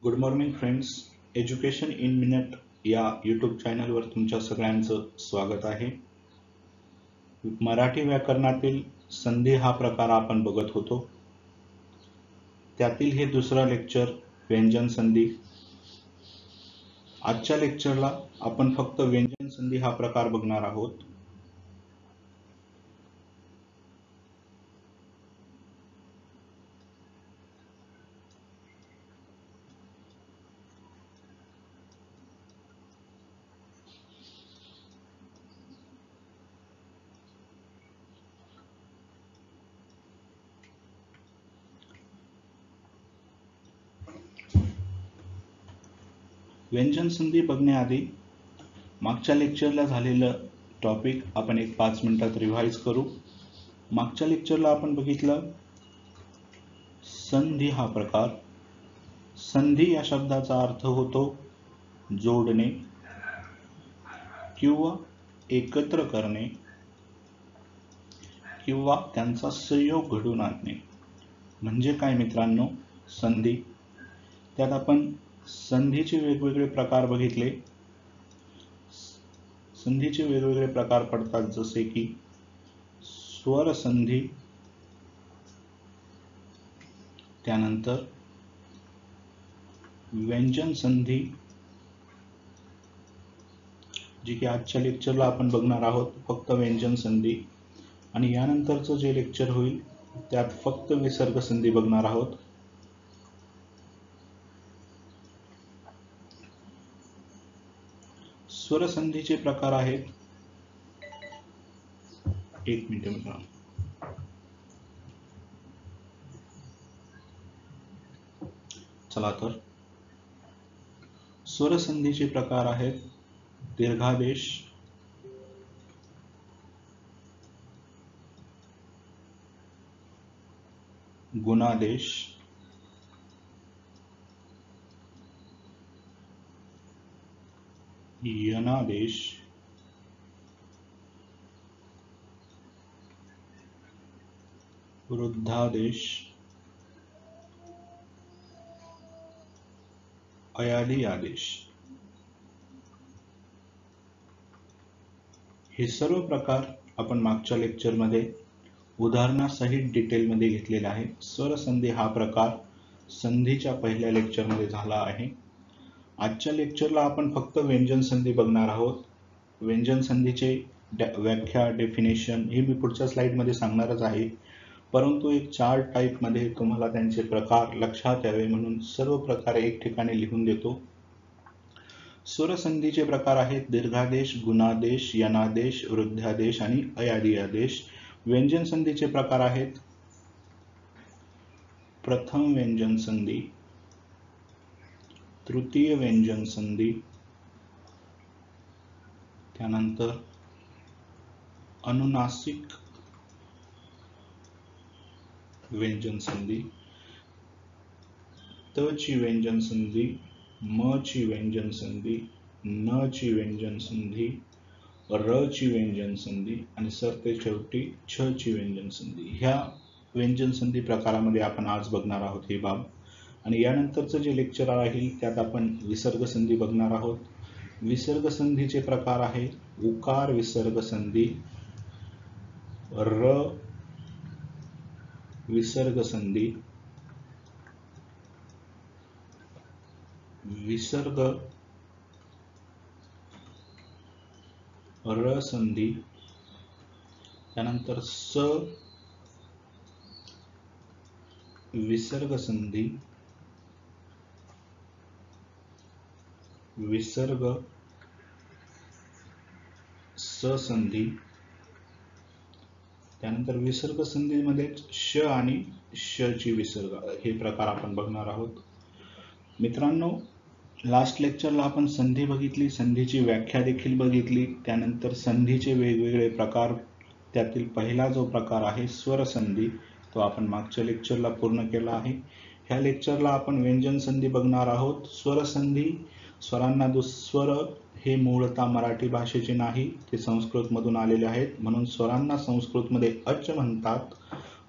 Good morning friends. Education in minute या YouTube चॅनलवर तुमच्या सगळ्यांचं स्वागत आहे. मराठी व्याकरणातील संधी हा प्रकार आपण बघत होतो. त्यातील हे दुसरा लेक्चर व्यंजन संधी. आजच्या लेक्चरला आपण फक्त व्यंजन संधी हा प्रकार बघणार आहोत. व्यंजन संधी बघण्याआधी मागच्या लेक्चरला झालेलं टॉपिक आपण 5 मिनिटात रिवाइज करू. मागच्या लेक्चरला आपण बघितलं संधी हा प्रकार. संधी या शब्दाचा अर्थ होतो जोडणे किंवा एकत्र करणे किंवा त्यांचा संयोग घडून आणणे. म्हणजे काय मित्रांनो, संधी. त्यात आपण संधीचे वेगवेगळे प्रकार बघितले. संधीचे वेगवेगळे प्रकार पडतात, जसे की स्वर संधी, त्यानंतर व्यंजन संधी, जी की आजच्या लेक्चरला आपण बघणार आहोत फक्त व्यंजन संधी, आणि यानंतरचं जे लेक्चर होईल त्यात फक्त विसर्ग संधी बघणार आहोत. स्वर संधीचे प्रकार आहेत. एक मिनिट मित्रांनो. चला तर स्वर संधीचे प्रकार आहेत दीर्घादेश, गुणादेश, यनादेश, वृद्धादेश, अयादी आदेश. हे सर्व प्रकार आपण मागच्या लेक्चरमध्ये उदाहरणासहित डिटेलमध्ये घेतलेला आहे. स्वर संधी हा प्रकार संधीच्या पहिल्या लेक्चरमध्ये झाला आहे. आजच्या लेक्चरला आपण फक्त व्यंजन संधी बघणार आहोत. व्यंजन संधीचे व्याख्या, डेफिनेशन हे मी पुढच्या स्लाइडमध्ये सांगणारच आहे, परंतु एक चार्ट टाईपमध्ये तुम्हाला त्यांचे प्रकार लक्षात यावे म्हणून सर्व प्रकार एक ठिकाणी लिहून देतो. स्वर संधीचे प्रकार आहेत दीर्घादेश, गुणादेश, यनादेश, वृद्धादेश आणि अयादी आदेश. व्यंजन संधीचे प्रकार आहेत प्रथम व्यंजन संधी, तृतीय व्यंजन संधी, त्यानंतर अनुनासिक व्यंजन संधी, त ची व्यंजन संधी, म ची व्यंजन संधी, न ची व्यंजन संधी, र ची व्यंजन संधी आणि सरते शेवटी छ ची व्यंजन संधी. ह्या व्यंजन संधी प्रकारामध्ये आपण आज बघणार आहोत ही बाब. आणि यानंतरचं जे लेक्चर राहील त्यात आपण विसर्ग संधी बघणार आहोत. विसर्ग संधीचे प्रकार आहे उकार विसर्ग संधी, र विसर्ग संधी, विसर्ग र संधी, त्यानंतर स विसर्ग संधी, विसर्ग स संधी, त्यानंतर विसर्ग संधीमध्ये श आणि श ची विसर्ग हे प्रकार आपण बघणार आहोत. मित्रांनो, लास्ट लेक्चरला आपण संधी बघितली, संधीची व्याख्या देखील बघितली, त्यानंतर संधीचे वेगवेगळे प्रकार. त्यातील पहिला जो प्रकार आहे स्वर संधी तो आपण मागच्या लेक्चरला पूर्ण केला आहे. ह्या लेक्चरला आपण व्यंजन संधी बघणार आहोत. स्वर संधी, स्वरांना दुस्वर हे मूळतः मराठी भाषेचे नाही, ते संस्कृत मधून आलेले आहेत, म्हणून स्वरांना संस्कृतमध्ये अच म्हणतात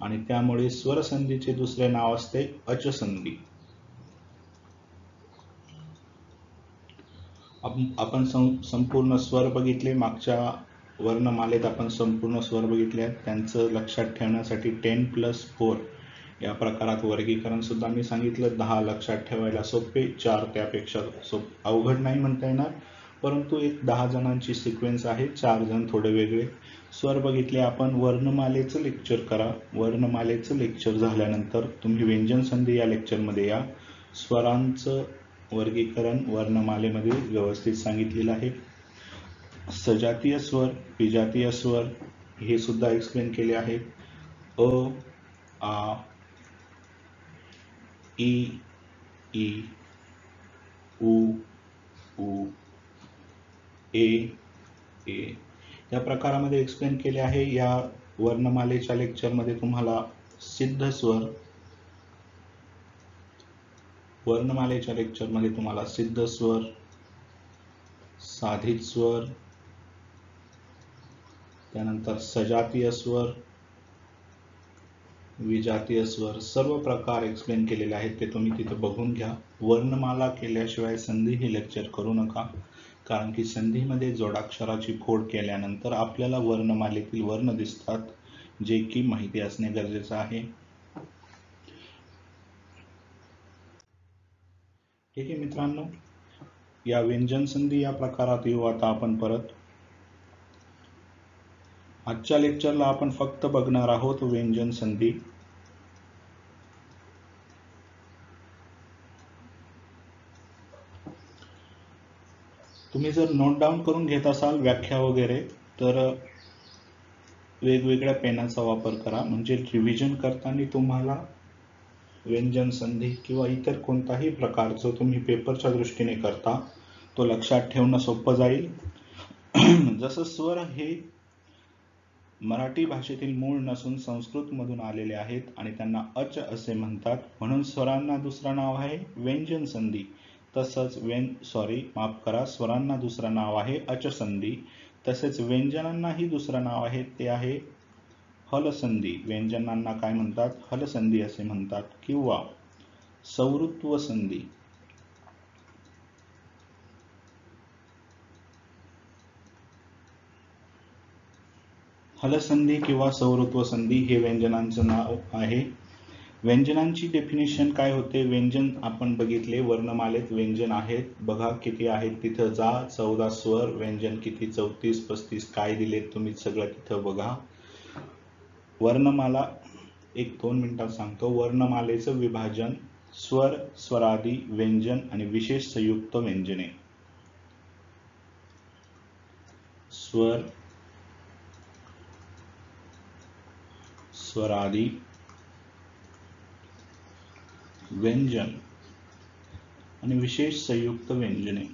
आणि त्यामुळे स्वर संधीचे दुसरे नाव असते अच संधी. आपण संपूर्ण स्वर बघितले. मागच्या वर्णमालेत आपण संपूर्ण स्वर बघितले आहेत. त्यांचं लक्षात ठेवण्यासाठी 10+4 या प्रकारात वर्गीकरण सुद्धा मी सांगितलं. 10 लक्षात ठेवायला सोपे, 4 त्यापेक्षा अवघड नाही म्हणता येणार, परंतु एक 10 जणांची सिक्वेन्स आहे. 4 जण थोडे वेगळे. स्वर बघितले आपण. वर्णमालेचं लेक्चर करा. वर्णमालेचं लेक्चर झाल्यानंतर तुम्ही व्यंजन संधी या लेक्चरमध्ये या. स्वरांचं वर्गीकरण वर्णमालेमध्ये व्यवस्थित सांगितलेलं आहे. सजातीय स्वर, विजातीय स्वर हे सुद्धा एक्सप्लेन केले आहेत. अ, आ, ई, उ, ए या प्रकारामध्ये एक्सप्लेन केले आहे. या वर्णमालेच्या लेक्चरमध्ये तुम्हाला सिद्ध स्वर, वर्णमालेच्या लेक्चरमध्ये तुम्हाला सिद्ध स्वर, साधित स्वर, त्यानंतर सजातीय स्वर, विजातीय स्वर सर्व प्रकार एक्सप्लेन केलेले आहेत. ते तुम्ही तिथे बघून घ्या. वर्णमाला केल्याशिवाय संधी हे लेक्चर करू नका, कारण की संधीमध्ये जोडाक्षराची फोड केल्यानंतर आपल्याला वर्णमालेतील वर्ण दिसतात, जे की माहिती असणे गरजेचं आहे. ठीक आहे मित्रांनो, या व्यंजन संधी या प्रकारात येऊ आता आपण परत. आजच्या लेक्चरला आपण फक्त बघणार आहोत व्यंजन संधी. तुम्ही जर नोट डाऊन करून घेत असाल व्याख्या वगैरे, तर वेगवेगळ्या पेनाचा वापर करा, म्हणजे रिव्हिजन करताना तुम्हाला व्यंजन संधी किंवा इतर कोणताही प्रकार जो तुम्ही पेपरच्या दृष्टीने करता तो लक्षात ठेवणं सोपं जाईल. जसं स्वर हे मराठी भाषेतील मूळ नसून संस्कृत मधून आलेले आहेत आणि त्यांना अच असे म्हणतात, म्हणून स्वरांना दुसरं नाव आहे व्यंजन संधी. तसंच स्वरांना दुसरं नाव आहे अच संधी. तसेच व्यंजनांनाही दुसरं नाव आहे, ते आहे हलसंधी. व्यंजनांना काय म्हणतात? हलसंधी असे म्हणतात, किंवा सौरुत्व संधी. हलसंधी किंवा सौरुत्व संधी हे व्यंजनांचं नाव आहे. व्यंजनांची डेफिनेशन काय होते? व्यंजन आपण बघितले, वर्णमालेत व्यंजन आहेत बघा किती आहेत, तिथं जा. 14 स्वर, व्यंजन किती? 34, 35 काय दिलेत तुम्ही सगळं तिथं बघा. वर्णमाला 1-2 मिनिटात सांगतो. वर्णमालेचं विभाजन स्वर, स्वरादी, व्यंजन आणि विशेष संयुक्त व्यंजने. स्वर, स्वरादी, व्यंजन आणि विशेष संयुक्त व्यंजने.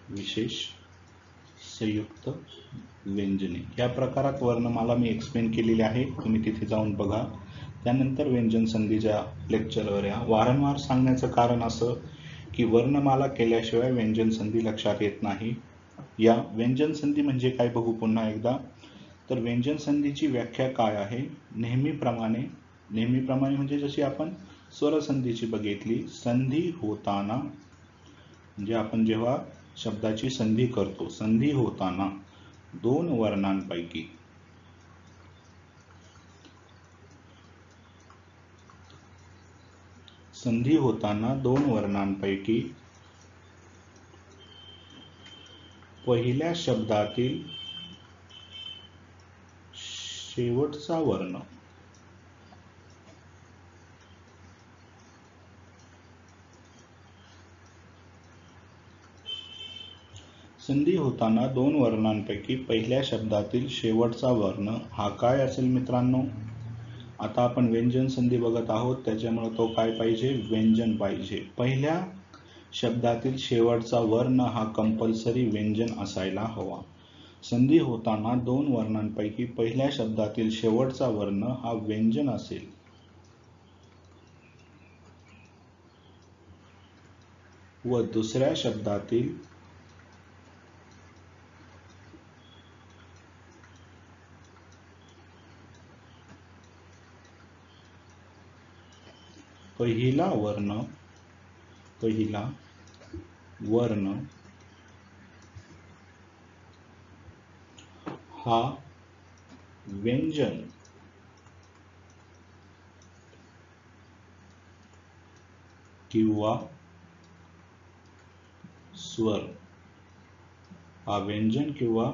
विशेष संयुक्त व्यंजने या प्रकारात वर्णमाला मी एक्सप्लेन केलेली आहे, तुम्ही तिथे जाऊन बघा. त्यानंतर व्यंजन संधीच्या लेक्चरवर या. वारंवार सांगण्याचं कारण असं की वर्णमाला केल्याशिवाय व्यंजन संधी लक्षात येत नाही. या व्यंजन संधी म्हणजे काय बघू पुन्हा एकदा. तर व्यंजन संधीची व्याख्या काय आहे? नेहमीप्रमाणे म्हणजे जशी आपण स्वरसंधीची बघितली, संधी होताना म्हणजे आपण जेव्हा शब्दाची संधी करतो, संधी होताना दोन वर्णांपैकी पहिल्या शब्दातील शेवटचा वर्ण संधी होताना दोन वर्णांपैकी पहिल्या शब्दातील शेवटचा वर्ण हा काय असेल मित्रांनो? आता आपण व्यंजन संधी बघत आहोत, त्याच्यामुळे तो काय पाहिजे? व्यंजन पाहिजे. पहिल्या शब्दातील शेवटचा वर्ण हा कंपल्सरी व्यंजन असायला हवा. संधी होताना दोन वर्णांपैकी पहिल्या शब्दातील शेवटचा वर्ण हा व्यंजन असेल. व दुसऱ्या शब्दातील पहिला वर्ण हा व्यंजन किंवा स्वर, हा व्यंजन किंवा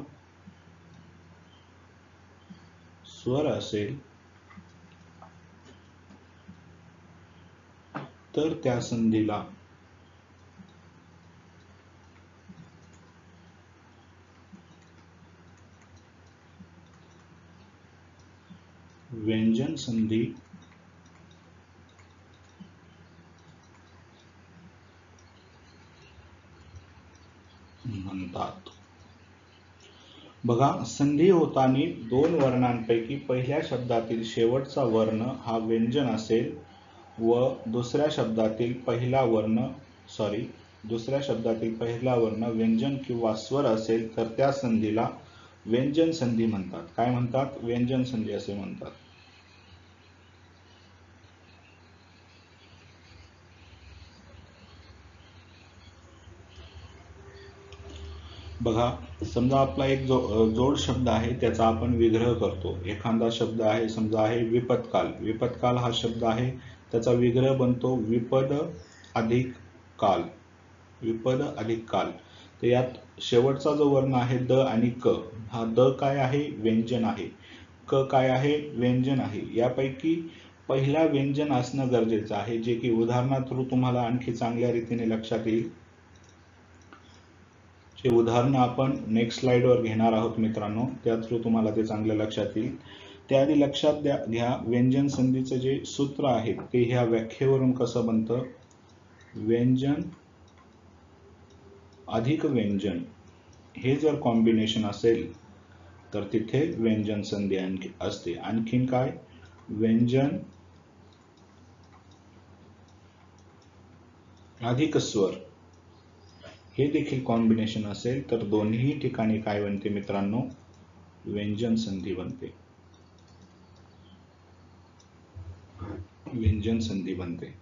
स्वर असेल तर त्या संधीला व्यंजन संधी म्हणतात. बघा, संधी होताना दोन वर्णांपैकी पहिल्या शब्दातील शेवटचा वर्ण हा व्यंजन असेल व दुसऱ्या शब्दातील पहिला वर्ण व्यंजन किंवा स्वर असेल तर त्या संधीला व्यंजन संधी म्हणतात. काय म्हणतात? व्यंजन संधी असे म्हणतात. बघा, समजा आपला एक जोड शब्द आहे, त्याचा आपण विग्रह करतो. एखादा शब्द आहे, समजा आहे विपदकाल. विपदकाल हा शब्द आहे, त्याचा विग्रह बनतो विपद अधिक काल. विपद अधिक काल. तर यात शेवटचा जो वर्ण आहे द आणि क, हा द काय आहे? व्यंजन आहे. क काय आहे? व्यंजन आहे. यापैकी पहिला व्यंजन असणं गरजेचं आहे, जे की उदाहरणा थ्रू तुम्हाला आणखी चांगल्या रीतीने लक्षात येईल. जे उदाहरण आपण नेक्स्ट स्लाइडवर घेणार आहोत मित्रांनो, त्या थ्रू तुम्हाला ते चांगलं लक्षात येईल. त्याआधी लक्षात घ्या, व्यंजन संधीचं जे सूत्र आहे ते ह्या व्याख्येवरून कसं बनतं? व्यंजन अधिक व्यंजन हे जर कॉम्बिनेशन असेल तर तिथे व्यंजन संधी असते. आणखीन काय? व्यंजन अधिक स्वर हे देखील कॉम्बिनेशन असेल तर दोन्ही ठिकाणी काय बनते मित्रांनो? व्यंजन संधी बनते. व्यंजन संधी बनते.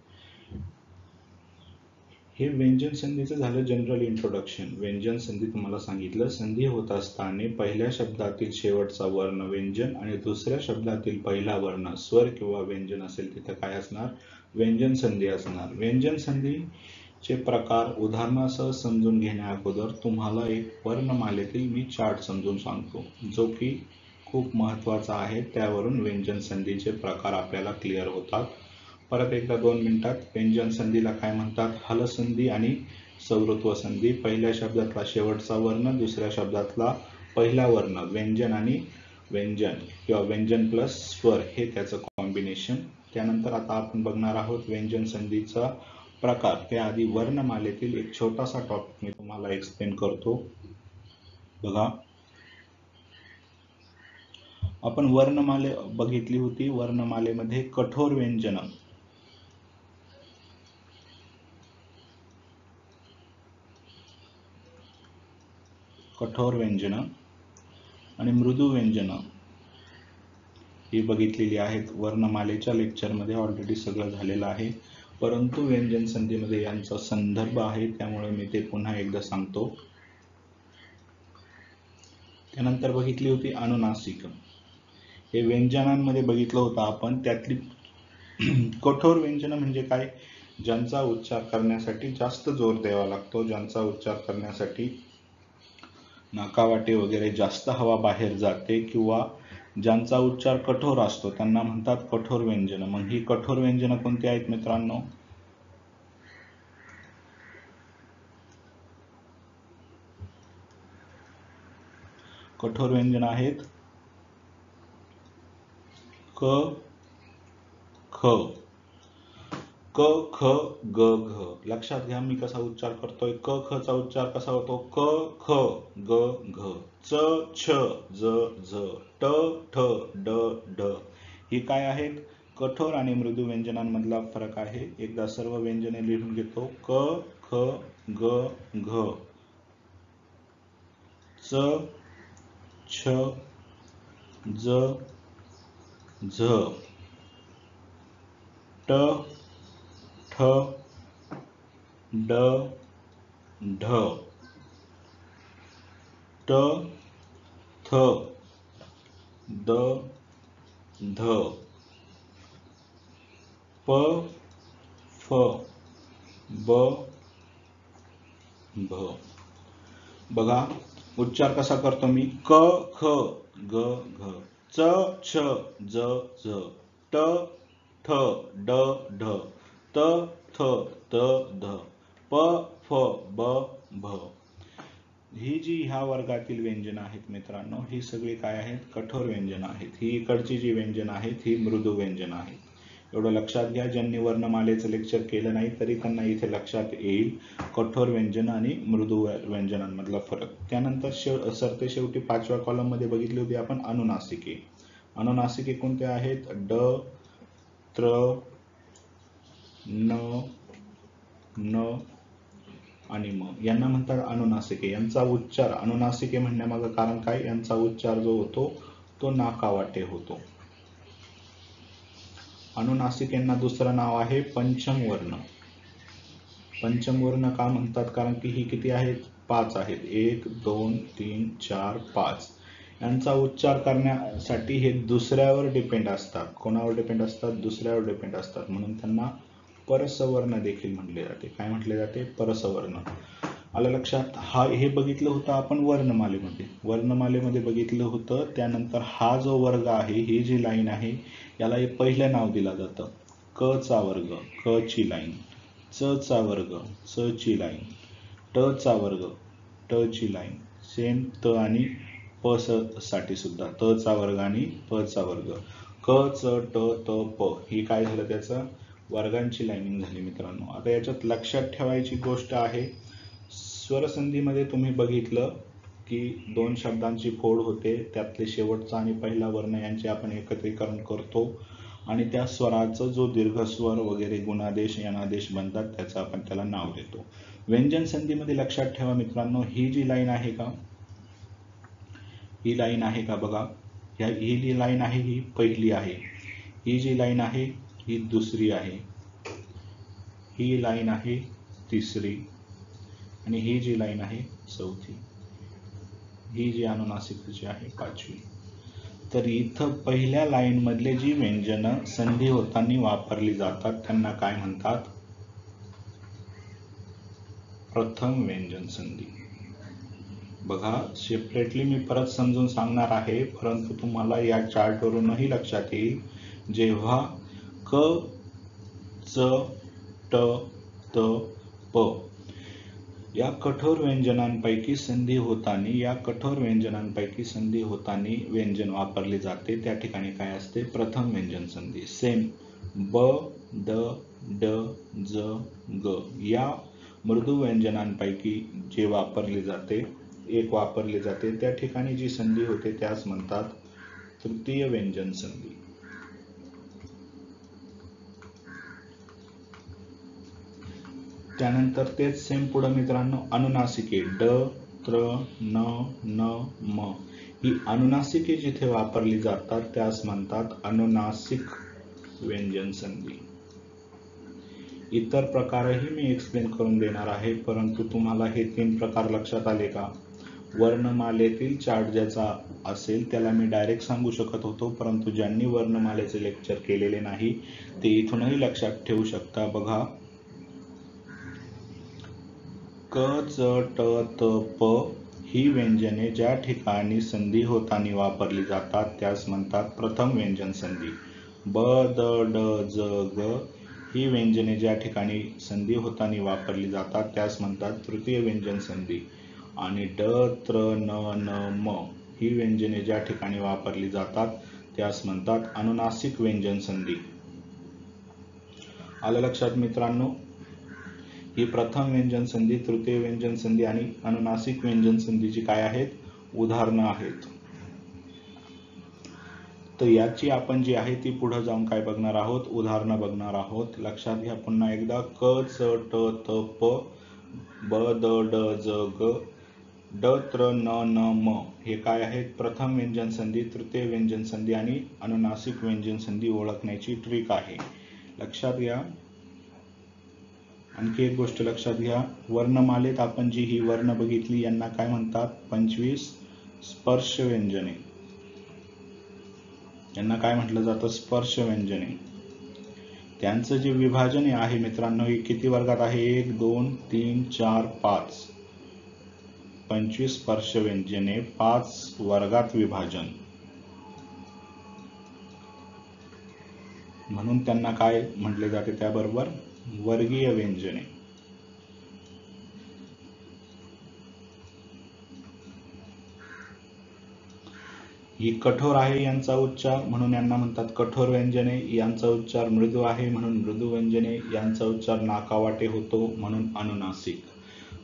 हे व्यंजन संधीचं झालं जनरल इंट्रोडक्शन. व्यंजन संधी तुम्हाला सांगितलं, संधी होत असताना पहिल्या शब्दातील शेवटचा वर्ण व्यंजन आणि दुसऱ्या शब्दातील पहिला वर्ण स्वर किंवा व्यंजन असेल तिथे काय असणार? व्यंजन संधी असणार. व्यंजन संधीचे प्रकार उदाहरणासह समजून घेण्या अगोदर तुम्हाला एक वर्णमालेतील मी चार्ट समजून सांगतो, जो की खूप महत्त्वाचा आहे. त्यावरून व्यंजन संधीचे प्रकार आपल्याला क्लिअर होतात. परत एकदा 2 मिनिटात. व्यंजन संधीला काय म्हणतात? हलसंधी आणि संवृत्व संधी. पहिल्या शब्दातला शेवटचा वर्ण, दुसऱ्या शब्दातला पहिला वर्ण, व्यंजन आणि व्यंजन किंवा व्यंजन प्लस स्वर हे त्याचं कॉम्बिनेशन. त्यानंतर आता आपण बघणार आहोत व्यंजन संधीचा प्रकार. त्याआधी वर्णमालेतील एक छोटासा टॉपिक मी तुम्हाला एक्सप्लेन करतो. बघा, आपण वर्णमाले बघितली होती. वर्णमालेमध्ये कठोर व्यंजन, कठोर व्यंजन आणि मृदू व्यंजन ही बघितलेली आहेत. वर्णमालेच्या लेक्चरमध्ये ऑलरेडी सगळं झालेलं आहे, परंतु व्यंजन संधीमध्ये यांचा संदर्भ आहे, त्यामुळे मी ते पुन्हा एकदा सांगतो. त्यानंतर बघितली होती अनुनासिक. हे व्यंजनांमध्ये बघितलं होतं आपण. त्यातली कठोर व्यंजन म्हणजे काय? ज्यांचा उच्चार करण्यासाठी जास्त जोर द्यावा लागतो, ज्यांचा उच्चार करण्यासाठी नाकावाटे वगैरे जास्त हवा बाहेर जाते, किंवा ज्यांचा उच्चार कठोर असतो त्यांना म्हणतात कठोर व्यंजन. मग ही कठोर व्यंजन कोणती आहेत मित्रांनो? कठोर व्यंजन आहेत क, ख, क, ख, ग, घ. लक्षात घ्या मी कसा उच्चार करतोय. क, ख चा उच्चार कसा होतो? क, ख, ग, घ. च, छ, ज, झ. ट, ठ, ड, ढ. ही काय आहेत? कठोर आणि मृदू व्यंजनांमधला फरक आहे. एकदा सर्व व्यंजने लिहून घेतो. क, ख, ग, घ. च, छ, ज, झ. ट, ठ, ड, ढ, ट, थ, द, ध, प, फ, ब, भ. बघा उच्चार कसा करतो मी. क, ख, ग, घ, च, छ, ज, झ, ट, ठ, ड, ढ, त, थ, द, ध, प, फ, ब, भ. ही जी ह्या वर्गातील व्यंजनं आहेत मित्रांनो, ही सगळी काय आहेत, कठोर व्यंजनं आहेत. ही इकडची जी व्यंजनं आहेत ही मृदू व्यंजनं आहेत. एवढं लक्षात घ्या. ज्यांनी वर्णमालेचं लेक्चर केलं नाही तरी त्यांना इथे लक्षात येईल कठोर व्यंजन आणि मृदू व्यंजनांमधला फरक. त्यानंतर सरते शेवटी 5व्या कॉलम मध्ये बघितली होती आपण अनुनासिके. अनुनासिके कोणते आहेत, ड, त्र, न, न आणि म. यांना म्हणतात अनुनासिके. यांचा उच्चार, अनुनासिके म्हणण्यामागं कारण काय, यांचा उच्चार जो होतो तो नाकावाटे होतो. अनुनासिकेंना दुसरं नाव आहे पंचम वर्ण. पंचम वर्ण का म्हणतात, कारण की ही किती आहेत, 5 आहेत. 1 2 3 4 5. यांचा उच्चार करण्यासाठी हे दुसऱ्यावर डिपेंड असतात. कोणावर डिपेंड असतात, दुसऱ्यावर डिपेंड असतात. म्हणून त्यांना परसवर्ण देखील म्हटले जाते. काय म्हटले जाते, परसवर्ण. आलं लक्षात. हे बघितलं होतं आपण वर्णमालेमध्ये. वर्णमालेमध्ये बघितलं होतं. त्यानंतर हा जो वर्ग आहे, ही जी लाईन आहे याला हे पहिलं नाव दिलं जातं, क चा वर्ग, क ची लाईन. च चा वर्ग, च ची लाईन. ट चा वर्ग, ट ची लाईन. सेम त आणि प साठी सुद्धा त चा वर्ग आणि प चा वर्ग. क, च, ट, त, प ही काय झालं, त्याचं वर्गांची लाईनिंग झाली मित्रांनो. आता याच्यात लक्षात ठेवायची गोष्ट आहे, स्वरसंधीमध्ये तुम्ही बघितलं की 2 शब्दांची फोड होते. त्यातले शेवटचा आणि पहिला वर्ण यांचे आपण एकत्रीकरण करतो आणि त्या स्वराचं जो दीर्घस्वर वगैरे गुणादेश यणादेश बनतात त्याचं आपण त्याला नाव देतो. व्यंजन संधीमध्ये लक्षात ठेवा मित्रांनो, ही जी लाईन आहे का, ही लाईन आहे का बघा, ही जी लाईन आहे ही पहिली आहे. ही जी लाईन आहे ही दुसरी आहे. ही लाईन आहे तिसरी आणि ही जी लाईन आहे चौथी. ही जी अनुनासिकची आहे 5वी. तर इथं पहिल्या लाईन मधले जी व्यंजनं संधी होताना वापरली जातात त्यांना काय म्हणतात, प्रथम व्यंजन संधी. बघा सेपरेटली मी परत समजून सांगणार आहे, परंतु तुम्हाला या चार्टवरूनही लक्षात येईल, जेव्हा क, च, ट, त, प या कठोर व्यंजनांपैकी संधी व्यंजन वापरले जाते, त्या ठिकाणी काय असते, प्रथम व्यंजन संधी. सेम ब, द, ड, ज, ग या मृदू व्यंजनांपैकी जे वापरले जाते त्या ठिकाणी जी संधी होते त्यास म्हणतात तृतीय व्यंजन संधी. त्यानंतर तेच सेम पुढे मित्रांनो, अनुनासिके ड, त्र, न, न, म ही अनुनासिके जिथे वापरली जातात त्यास म्हणतात अनुनासिक व्यंजन संधी. इतर प्रकारही मी एक्सप्लेन करून देणार आहे, परंतु तुम्हाला हे 3 प्रकार लक्षात आले का. वर्णमालेतील चार्ट ज्याचा असेल त्याला मी डायरेक्ट सांगू शकत होतो, परंतु ज्यांनी वर्णमालेचे लेक्चर केलेले नाही ते इथूनही लक्षात ठेवू शकता. बघा क, च, ट, त, प ही व्यंजने ज्या ठिकाणी संधी होताना वापरली जातात त्यास म्हणतात प्रथम व्यंजन संधी. ब, द, ड, ज, ग ही व्यंजने ज्या ठिकाणी संधी होताना वापरली जातात त्यास म्हणतात तृतीय व्यंजन संधी. आणि ड, त्र, न, न, म ही व्यंजने ज्या ठिकाणी वापरली जातात त्यास म्हणतात अनुनासिक व्यंजन संधी. आलं लक्षात मित्रांनो. ही प्रथम व्यंजन संधी, तृतीय व्यंजन संधी आणि अनुनासिक व्यंजन संधीची काय आहेत, उदाहरणं आहेत. तर याची आपण जी आहे ती पुढे जाऊन काय बघणार आहोत, उदाहरणं बघणार आहोत. लक्षात घ्या पुन्हा एकदा, क, च, ट, त, प, ब, द, ड, ज, ग, ड, त्र, न, न, म हे काय आहेत, प्रथम व्यंजन संधी, तृतीय व्यंजन संधी आणि अनुनासिक व्यंजन संधी ओळखण्याची ट्रिक आहे. लक्षात घ्या. आणखी एक गोष्ट लक्षात घ्या, वर्णमालेत आपण जी ही वर्ण बघितली यांना काय म्हणतात? 25 स्पर्श व्यंजने. यांना काय म्हटलं जातं? स्पर्श व्यंजने. त्यांचं जे विभाजन आहे मित्रांनो, हे किती वर्गात आहे? 1 2 3 4 5. 25 स्पर्श व्यंजने 5 वर्गात विभाजन. म्हणून त्यांना काय म्हटले जाते? त्याबरोबर वर्गीय व्यंजने. ही कठोर आहे यांचा उच्चार म्हणून यांना म्हणतात कठोर व्यंजने. यांचा उच्चार मृदू आहे म्हणून मृदू व्यंजने. यांचा उच्चार नाकावाटे होतो म्हणून अनुनासिक.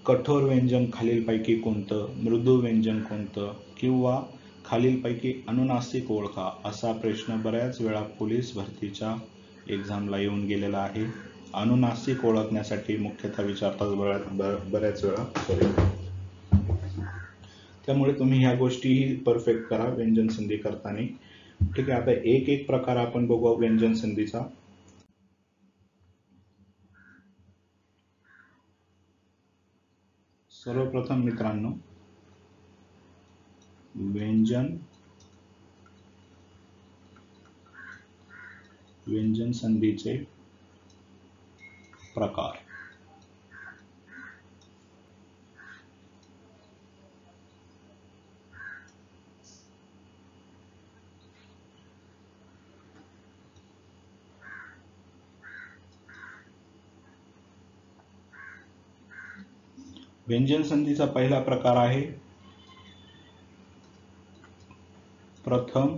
कठोर व्यंजन खालीलपैकी कोणतं? मृदू व्यंजन कोणतं? किंवा खालीलपैकी अनुनासिक ओळखा, असा प्रश्न बऱ्याच वेळा पोलीस भरतीच्या एक्झामला येऊन गेलेला आहे. अनुनासिक ओळखण्यासाठी मुख्यतः विचारतात बऱ्याच वेळा. त्यामुळे तुम्ही ह्या गोष्टीही परफेक्ट करा व्यंजन संधी करताना. ठीक आहे, आता एक एक प्रकार आपण बघू व्यंजन संधीचा. सर्वप्रथम मित्रांनो, व्यंजन संधीचे प्रकार. व्यंजन संधीचा पहिला प्रकार आहे प्रथम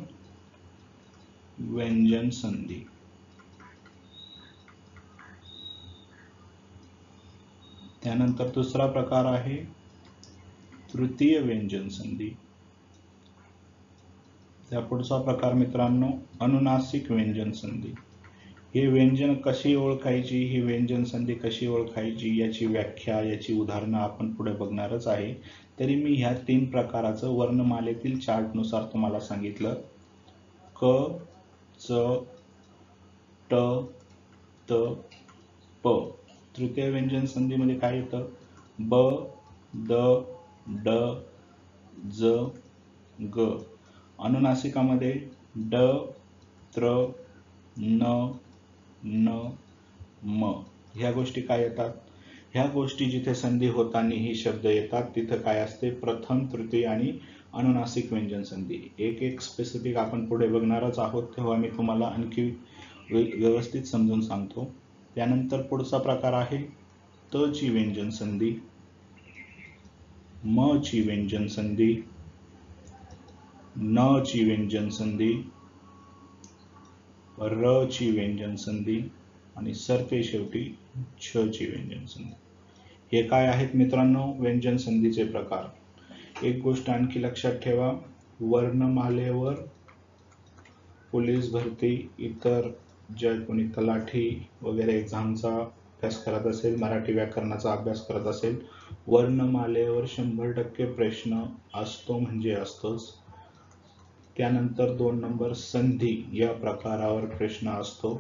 व्यंजन संधी. त्यानंतर दुसरा प्रकार आहे तृतीय व्यंजन संधी. त्या पुढचा प्रकार मित्रांनो अनुनासिक व्यंजन संधी. हे व्यंजन कशी ओळखायची, ही व्यंजन संधी कशी ओळखायची याची व्याख्या, याची उदाहरणं आपण पुढे बघणारच आहे. तरी मी ह्या 3 प्रकाराचं वर्णमालेतील चार्टनुसार तुम्हाला सांगितलं. क, च, ट, त, प. तृतीय व्यंजन संधीमध्ये काय येतं? ब, द, ड, ज, ग. अनुनासिकामध्ये ड, त्र, न, न, म. ह्या गोष्टी काय येतात? ह्या गोष्टी जिथे संधी होताना ही शब्द येतात तिथं काय असते? प्रथम, तृतीय आणि अनुनासिक व्यंजन संधी. एक एक स्पेसिफिक आपण पुढे बघणारच आहोत, तेव्हा मी तुम्हाला आणखी व्यवस्थित समजून सांगतो. त्यानंतर पुढचा प्रकार आहे त ची व्यंजन संधी, म ची व्यंजन संधी, न ची व्यंजन संधी, र ची व्यंजन संधी आणि सरते शेवटी छ ची व्यंजन संधी. हे काय आहेत मित्रांनो? व्यंजन संधीचे प्रकार. एक गोष्ट आणखी लक्षात ठेवा, वर्णमालेवर पोलीस भरती, इतर ज्या कोणी तलाठी वगैरे एक्झामचा अभ्यास करत असेल, मराठी व्याकरणाचा अभ्यास करत असेल, वर्णमालेवर 100% प्रश्न असतो म्हणजे असतोच. त्यानंतर 2 नंबर संधी या प्रकारावर प्रश्न असतो.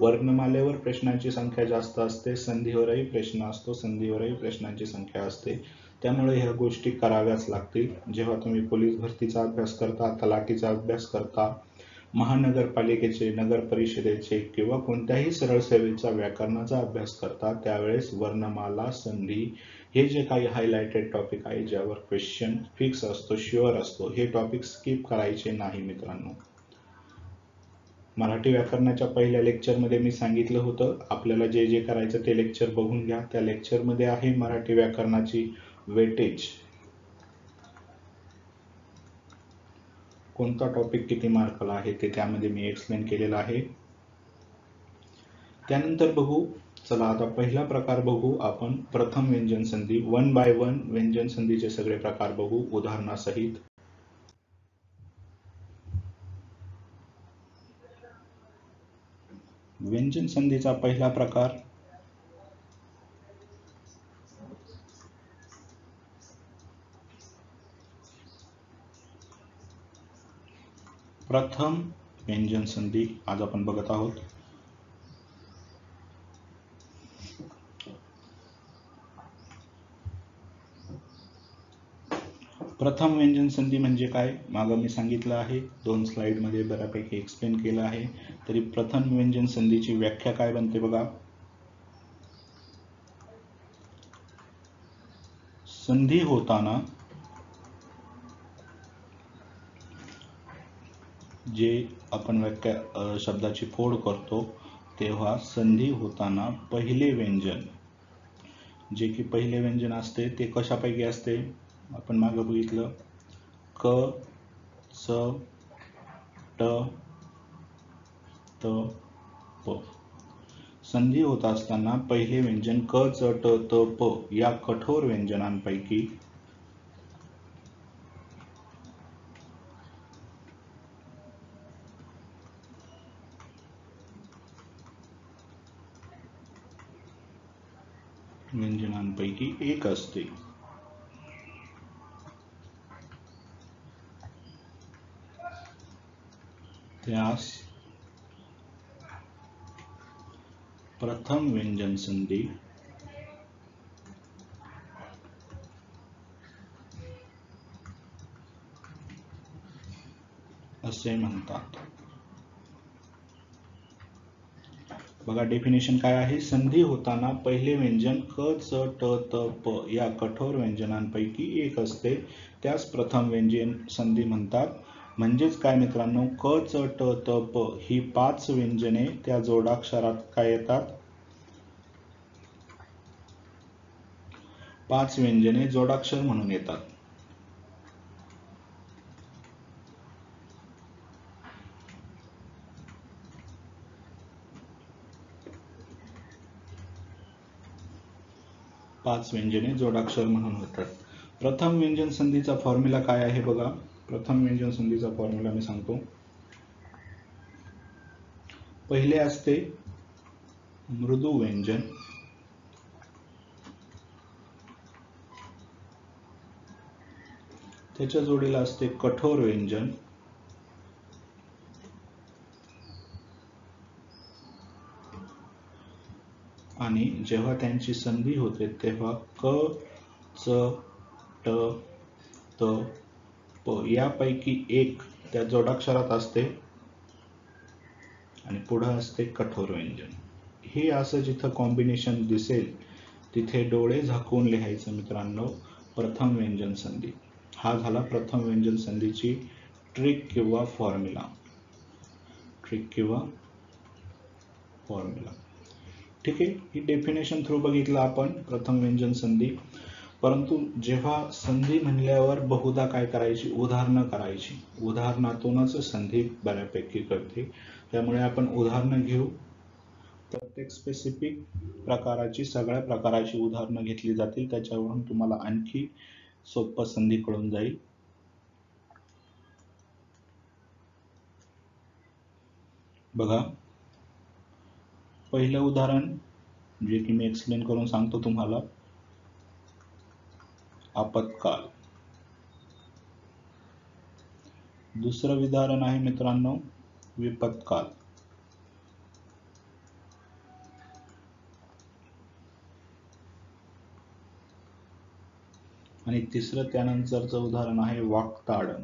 वर्णमालेवर प्रश्नांची संख्या जास्त असते, संधीवरही प्रश्न असतो, संधीवरही प्रश्नांची संख्या असते. त्यामुळे ह्या गोष्टी कराव्याच लागतील. जेव्हा तुम्ही पोलीस भरतीचा अभ्यास करता, तलाठीचा अभ्यास करता, महानगरपालिकेचे, नगर परिषदेचे किंवा कोणत्याही सरळ सेवेचा व्याकरणाचा अभ्यास करता, त्यावेळेस वर्णमाला, संधी हे जे काही हायलाइटेड टॉपिक आहे, ज्यावर क्वेश्चन फिक्स असतो, शुअर असतो, हे टॉपिक स्किप करायचे नाही मित्रांनो. मराठी व्याकरणाच्या पहिल्या लेक्चरमध्ये मी सांगितलं होतं, आपल्याला जे जे करायचं ते लेक्चर बघून घ्या. त्या लेक्चरमध्ये आहे मराठी व्याकरणाची वेटेज, कोणता टॉपिक किती मार्कला आहे ते त्यामध्ये मी एक्सप्लेन केलेलं आहे. त्यानंतर बघू, चला आता पहिला प्रकार बघू आपण, प्रथम व्यंजन संधी. 1 by 1 व्यंजन संधीचे सगळे प्रकार बघू उदाहरणासहित. व्यंजन संधीचा पहिला प्रकार प्रथम व्यंजन संधी आज आपण बघत आहोत. प्रथम व्यंजन संधी म्हणजे काय, मागं मी सांगितलं आहे, 2 स्लाइडमध्ये बऱ्यापैकी एक्सप्लेन केलं आहे. तरी प्रथम व्यंजन संधीची व्याख्या काय बनते बघा. संधी होताना जे आपण व्याख्या शब्दाची फोड करतो तेव्हा संधी होताना पहिले व्यंजन, जे की पहिले व्यंजन असते ते कशापैकी असते, आपण मागे बघितलं, क, च, ट, त, प. संधी होत असताना पहिले व्यंजन क, च, ट, त, प या कठोर व्यंजनांपैकी एक असते. त्यास प्रथम व्यंजन संधी असे म्हणतात. बघा डेफिनेशन काय आहे. संधी होताना पहिले व्यंजन क, च, ट, त, प या कठोर व्यंजनांपैकी एक असते, त्यास प्रथम व्यंजन संधी म्हणतात. म्हणजेच काय मित्रांनो, क, च, ट, त, प ही 5 व्यंजने त्या जोडाक्षरात काय येतात, 5 व्यंजने जोडाक्षर म्हणून येतात. पाच व्यंजने जोडाक्षर म्हणून होतात. प्रथम व्यंजन संधीचा फॉर्म्युला काय आहे बघा. प्रथम व्यंजन संधीचा फॉर्म्युला मी सांगतो. पहिले असते मृदू व्यंजन, त्याच्या जोडीला असते कठोर व्यंजन, आणि जेव्हा त्यांची संधी होते तेव्हा क, च, ट, त, प यापैकी एक त्या जोडाक्षरात असते आणि पुढे असते कठोर व्यंजन. हे असं जिथं कॉम्बिनेशन दिसेल तिथे डोळे झाकून लिहायचं मित्रांनो, प्रथम व्यंजन संधी. हा झाला प्रथम व्यंजन संधीची ट्रिक किंवा फॉर्म्युला. ठीक आहे. ही डेफिनेशन थ्रू बघितलं आपण प्रथम व्यंजन संधी. परंतु जेव्हा संधी म्हणल्यावर बहुधा काय करायची, उदाहरणं करायची. उदाहरणातूनच संधी बऱ्यापैकी कळते. त्यामुळे आपण उदाहरणं घेऊ. प्रत्येक स्पेसिफिक प्रकाराची, सगळ्या प्रकाराची उदाहरणं घेतली जातील. त्याच्यावरून तुम्हाला आणखी सोपं संधी कळून जाईल. बघा, पहिलं उदाहरण जे की मी एक्सप्लेन करून सांगतो तुम्हाला, आपत्काल. दुसरं उदाहरण आहे मित्रांनो विपत्काल. आणि तिसरं त्यानंतरचं उदाहरण आहे वाकताडन.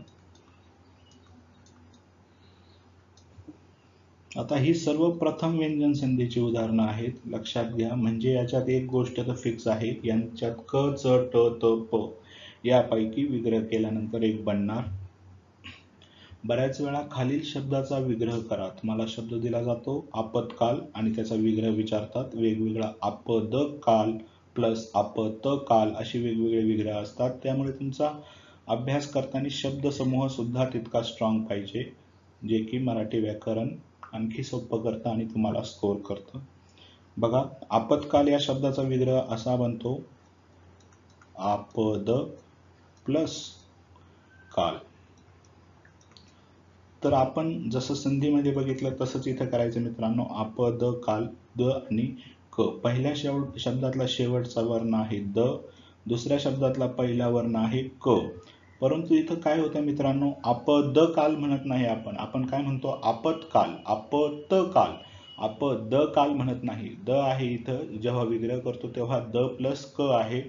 आता ही सर्व प्रथम व्यंजन संधीची उदाहरणं आहेत. लक्षात घ्या. म्हणजे याच्यात एक गोष्ट तर फिक्स आहे, यांच्यात क, च, ट, त, प यापैकी विग्रह केल्यानंतर एक बनणार. बऱ्याच वेळा खालील शब्दाचा विग्रह करा. तुम्हाला शब्द दिला जातो आपत्काल आणि त्याचा विग्रह विचारतात. वेगवेगळा आपदकाल प्लस आपतकाल अशी वेगवेगळे विग्रह असतात. त्यामुळे तुमचा अभ्यास करताना शब्दसमूह सुद्धा तितका स्ट्रॉंग पाहिजे, जे की मराठी व्याकरण आणखी सोपं करतं आणि तुम्हाला स्कोर करतं. बघा, आपत्काल या शब्दाचा विग्रह असा बनतो, आपद प्लस काल. तर आपण जसं संधीमध्ये बघितलं तसंच इथं करायचं मित्रांनो. आपद काल, द आणि क. पहिल्या शब्दातला शेवटचा वर्ण आहे द, दुसऱ्या शब्दातला पहिला वर्ण आहे क. परंतु इथं काय होतं मित्रांनो, आपदकाल म्हणत नाही आपण काय म्हणतो, आपत्काल, आपतकाल. आपदकाल म्हणत नाही. द आहे इथं, जेव्हा विग्रह करतो तेव्हा द प्लस क आहे.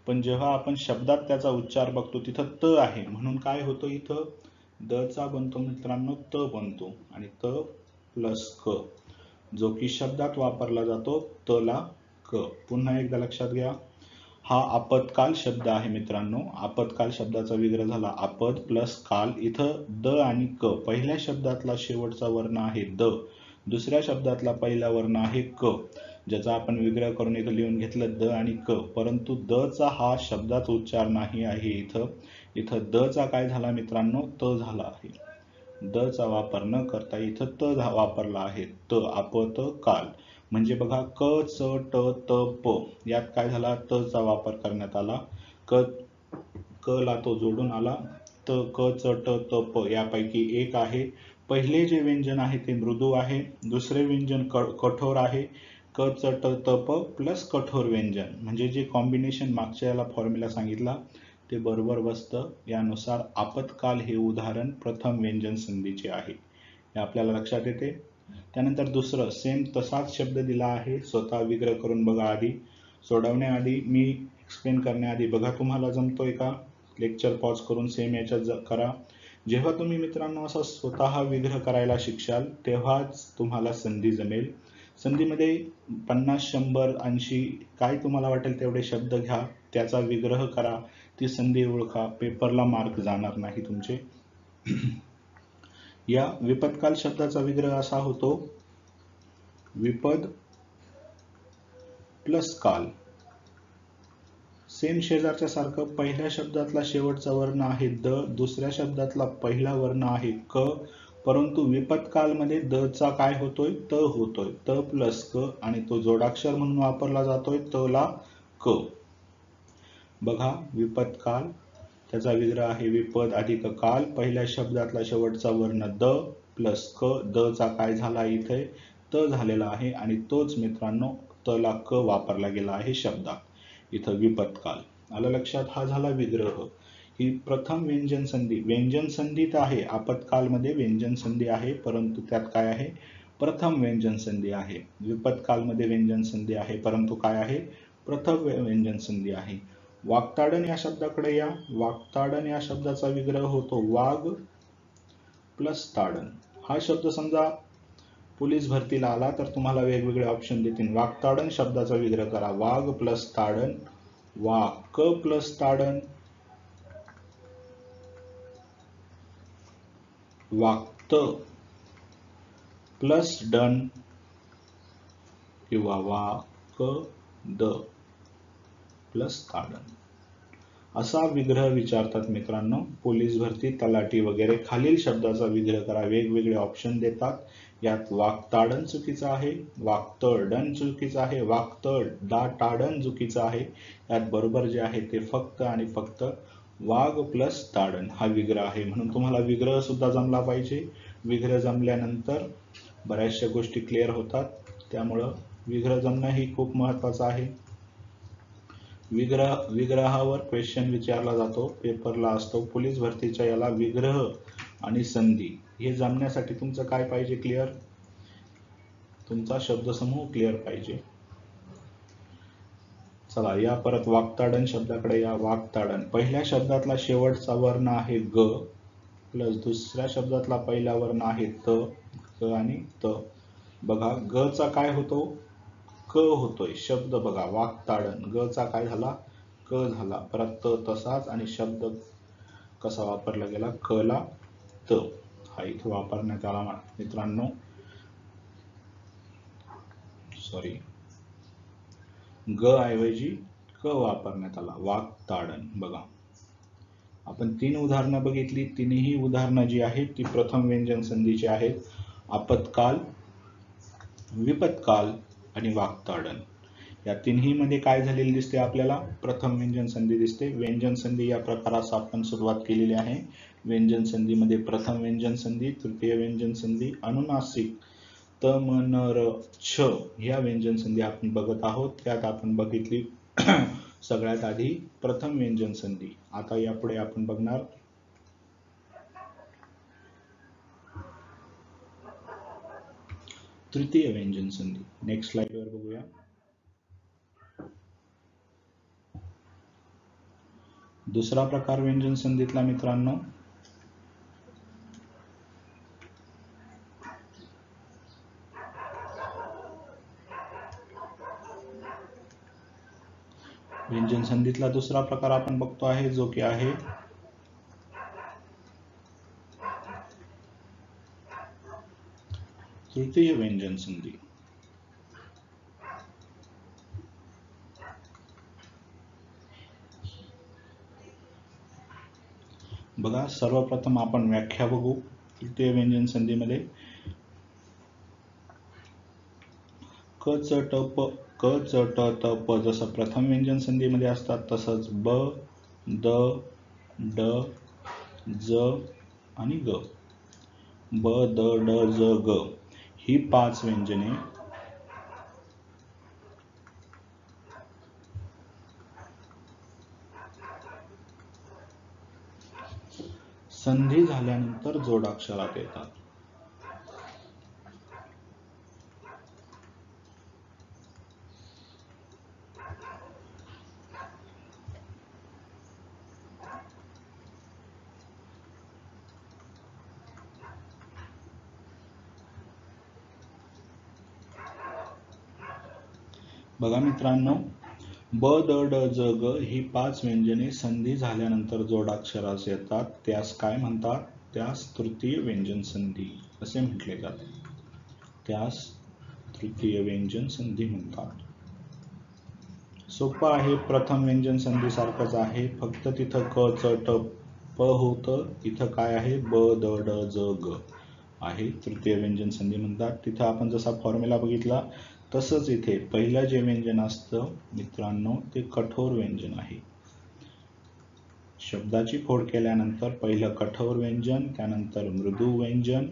पण जेव्हा आपण शब्दात त्याचा उच्चार बघतो तिथं त आहे, म्हणून काय होतं, इथं द चा बनतो मित्रांनो त बनतो, आणि त प्लस क, जो की शब्दात वापरला जातो त ला क. पुन्हा एकदा लक्षात घ्या, हा आपत्काल शब्द आहे मित्रांनो. आपत्काल शब्दाचा विग्रह झाला आपद प्लस काल. इथं द आणि क, पहिल्या शब्दातला शेवटचा वर्ण आहे द, दुसऱ्या शब्दातला पहिला वर्ण आहे क, ज्याचा आपण विग्रह करून इथं लिहून घेतलं द आणि क. परंतु द चा हा शब्दात उच्चार नाही आहे. इथं द चा काय झाला मित्रांनो, त झाला आहे. द चा वापर न करता इथं त वापरला आहे. त आपत काल. म्हणजे बघा क च ट त प, यात काय झाला, त चा वापर करण्यात आला. क ला तो जोडून आला. त क च ट त प यापैकी एक आहे. पहिले जे व्यंजन आहे ते मृदू आहे, दुसरे व्यंजन कठोर आहे. क च ट त प प्लस कठोर व्यंजन, म्हणजे जे कॉम्बिनेशन मागच्या याला फॉर्म्युला सांगितला ते बरोबर बसतं. यानुसार आपत्काल हे उदाहरण प्रथम व्यंजन संधीचे आहे, हे आपल्याला लक्षात येते. त्यानंतर दुसरं सेम तसाच शब्द दिला आहे, स्वतः विग्रह करून बघा. आधी सोडवण्याआधी मी एक्सप्लेन करण्याआधी बघा तुम्हाला जमतोय का, लेक्चर पॉज करून सेम याच्यात करा. जेव्हा तुम्ही मित्रांनो असा स्वतः विग्रह करायला शिकशाल तेव्हाच तुम्हाला संधी जमेल. संधीमध्ये 50, 100, 80 काय तुम्हाला वाटेल तेवढे शब्द घ्या, त्याचा विग्रह करा, ती संधी ओळखा, पेपरला मार्क जाणार नाही तुमचे. या विपत्काल शब्दाचा विग्रह असा होतो, विपद प्लस काल. सेम शेजारच्या सारखं, पहिल्या शब्दातला शेवटचा वर्ण आहे द, दुसऱ्या शब्दातला पहिला वर्ण आहे क, परंतु विपत्कालमध्ये द चा काय होतोय, त होतोय, त प्लस क, आणि तो जोडाक्षर म्हणून वापरला जातोय त ला क. बघा विपत्काल, त्याचा विग्रह आहे विपद अधिक काल, पहिल्या शब्दातला शेवटचा वर्ण द प्लस क, द चा काय झाला इथे त झालेला आहे, आणि तोच मित्रांनो त ला क वापरला गेला आहे शब्दात, इथं विपत्काल. आलं लक्षात, हा झाला विग्रह. ही प्रथम व्यंजन संधी, व्यंजन संधीत आहे, आपत्कालमध्ये व्यंजन संधी आहे, परंतु त्यात काय आहे, प्रथम व्यंजन संधी आहे. विपत्कालमध्ये व्यंजन संधी आहे, परंतु काय आहे, प्रथम व्यंजन संधी आहे. वागताडन या शब्दाकडे या. वागताडन या शब्दाचा विग्रह होतो वाघ प्लस ताडन. हा शब्द समजा पोलीस भरतीला आला तर तुम्हाला वेगवेगळे ऑप्शन देतील. वागताडन शब्दाचा विग्रह करा, वाघ प्लस ताडन, वाक प्लस ताडन, वाक्त प्लस डन, किंवा वाक द प्लस ताडन. असा विग्रह विचारतात मित्रांनो पोलीस भरती, तलाठी वगैरे. खालील शब्दाचा विग्रह करा, वेगवेगळे ऑप्शन देतात. यात वागताडन चुकीचं आहे, वागतडन चुकीचं आहे, वागतडाटाडन चुकीचं आहे. यात बरोबर जे आहे ते फक्त आणि फक्त वाघ प्लस ताडन हा विग्रह आहे. म्हणून तुम्हाला विग्रह सुद्धा जमला पाहिजे. विग्रह जमल्यानंतर बऱ्याचशा गोष्टी क्लिअर होतात, त्यामुळं विग्रह जमणं ही खूप महत्वाचं आहे. विग्रहावर क्वेश्चन विचारला जातो, पेपरला असतो. पोलीस भरतीच्या याला विग्रह आणि संधी हे जमण्यासाठी तुमचं काय पाहिजे, क्लिअर, तुमचा शब्दसमूह क्लिअर पाहिजे. चला या परत वागताडन शब्दाकडे या. वागताडन, पहिल्या शब्दातला शेवटचा वर्ण आहे ग प्लस दुसऱ्या शब्दातला पहिला वर्ण आहे त, ग आणि त. बघा ग चा काय होतो, क होतोय शब्द. बघा वागताडन, ग चा काय झाला, क झाला. परत त तसाच, आणि शब्द कसा वापरला गेला, क ला त, हा इथे वापरण्यात आला मित्रांनो. सॉरी, ग ऐवजी क वापरण्यात आला, वागताडन. बघा आपण 3 उदाहरणं बघितली, तिन्ही उदाहरणं जी आहेत ती प्रथम व्यंजन संधीची आहेत. आपत्काल, विपत्काल आणि वागताडन. या तिन्ही मध्ये काय झालेले दिसते आपल्याला, प्रथम व्यंजन संधी दिसते. व्यंजन संधी या प्रकारास आपण सुरुवात केलेली आहे. व्यंजन संधीमध्ये प्रथम व्यंजन संधी, तृतीय व्यंजन संधी, अनुनासिक त म न र छ ह्या व्यंजन संधी आपण बघत आहोत. त्यात आपण बघितली सगळ्यात आधी प्रथम व्यंजन संधी. आता यापुढे आपण बघणार तृतीय व्यंजन संधी. नेक्स्ट स्लाइड वर बघूया. दुसरा प्रकार व्यंजन संधीतला मित्रांनो व्यंजन संधीतला दुसरा प्रकार आपण बघतो आहे जो की आहे तृतीय व्यंजन संधी। बघा सर्वप्रथम आपण व्याख्या बघू तृतीय व्यंजन संधीमध्ये क च ट प क च ट त प जसं प्रथम व्यंजन संधीमध्ये असतात तसंच ब द ड ज आणि ग। ब द ड ज ग ही 5 व्यंजने संधी झाल्यानंतर जोडाक्षरात येतात। बघा मित्रांनो ब द ड ज ग ही 5 व्यंजने संधी झाल्यानंतर जोडाक्षरास येतात त्यास काय म्हणतात? त्यास तृतीय व्यंजन संधी असे म्हटले जाते। त्यास तृतीय व्यंजन संधी म्हणतात। सोपं आहे, प्रथम व्यंजन संधी सारखंच आहे, फक्त तिथं क च ट प होतं, इथं काय आहे ब द ड ज ग आहे, तृतीय व्यंजन संधी म्हणतात। तिथं आपण जसा फॉर्म्युला बघितला तसंच इथे पहिलं जे व्यंजन असतं मित्रांनो ते कठोर व्यंजन आहे। शब्दाची फोड केल्यानंतर पहिलं कठोर व्यंजन, त्यानंतर मृदू व्यंजन,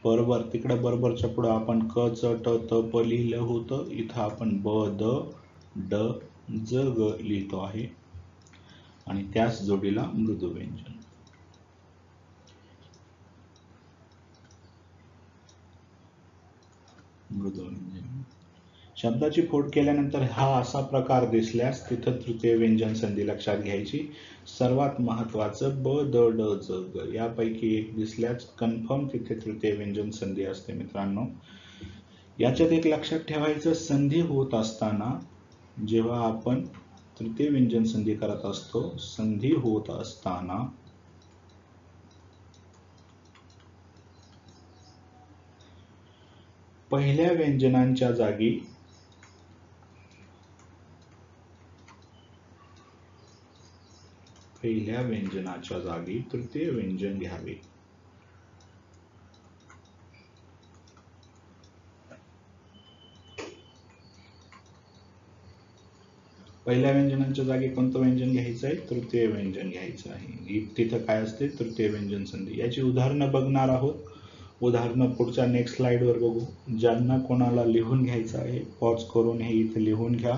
बरोबर तिकडे बरोबरच्या पुढे आपण क च ट त प लिहिलं होतं, इथं आपण ब द ड ज ग लिहितो आहे आणि त्याच जोडीला मृदू व्यंजन। शब्दाची फोड केल्यानंतर हा असा प्रकार दिसल्यास तिथं तृतीय व्यंजन संधी लक्षात घ्यायची। सर्वात महत्वाचं ब द ड ज ग यापैकी एक दिसल्यास कन्फर्म तिथे तृतीय व्यंजन संधी असते मित्रांनो। याच्यात एक लक्षात ठेवायचं, संधी होत असताना जेव्हा आपण तृतीय व्यंजन संधी करत असतो, संधी होत असताना पहिल्या व्यंजनांच्या जागी पहिल्या व्यंजनाच्या जागी तृतीय व्यंजन घ्यावे। पहिल्या व्यंजनांच्या जागी कोणतं व्यंजन घ्यायचं आहे? तृतीय व्यंजन घ्यायचं आहे। तिथं काय असते? तृतीय व्यंजन संधी। याची उदाहरणं बघणार आहोत। उदाहरणं पुढच्या नेक्स्ट स्लाइडवर बघू। ज्यांना कोणाला लिहून घ्यायचं आहे पॉज करून हे इथे लिहून घ्या,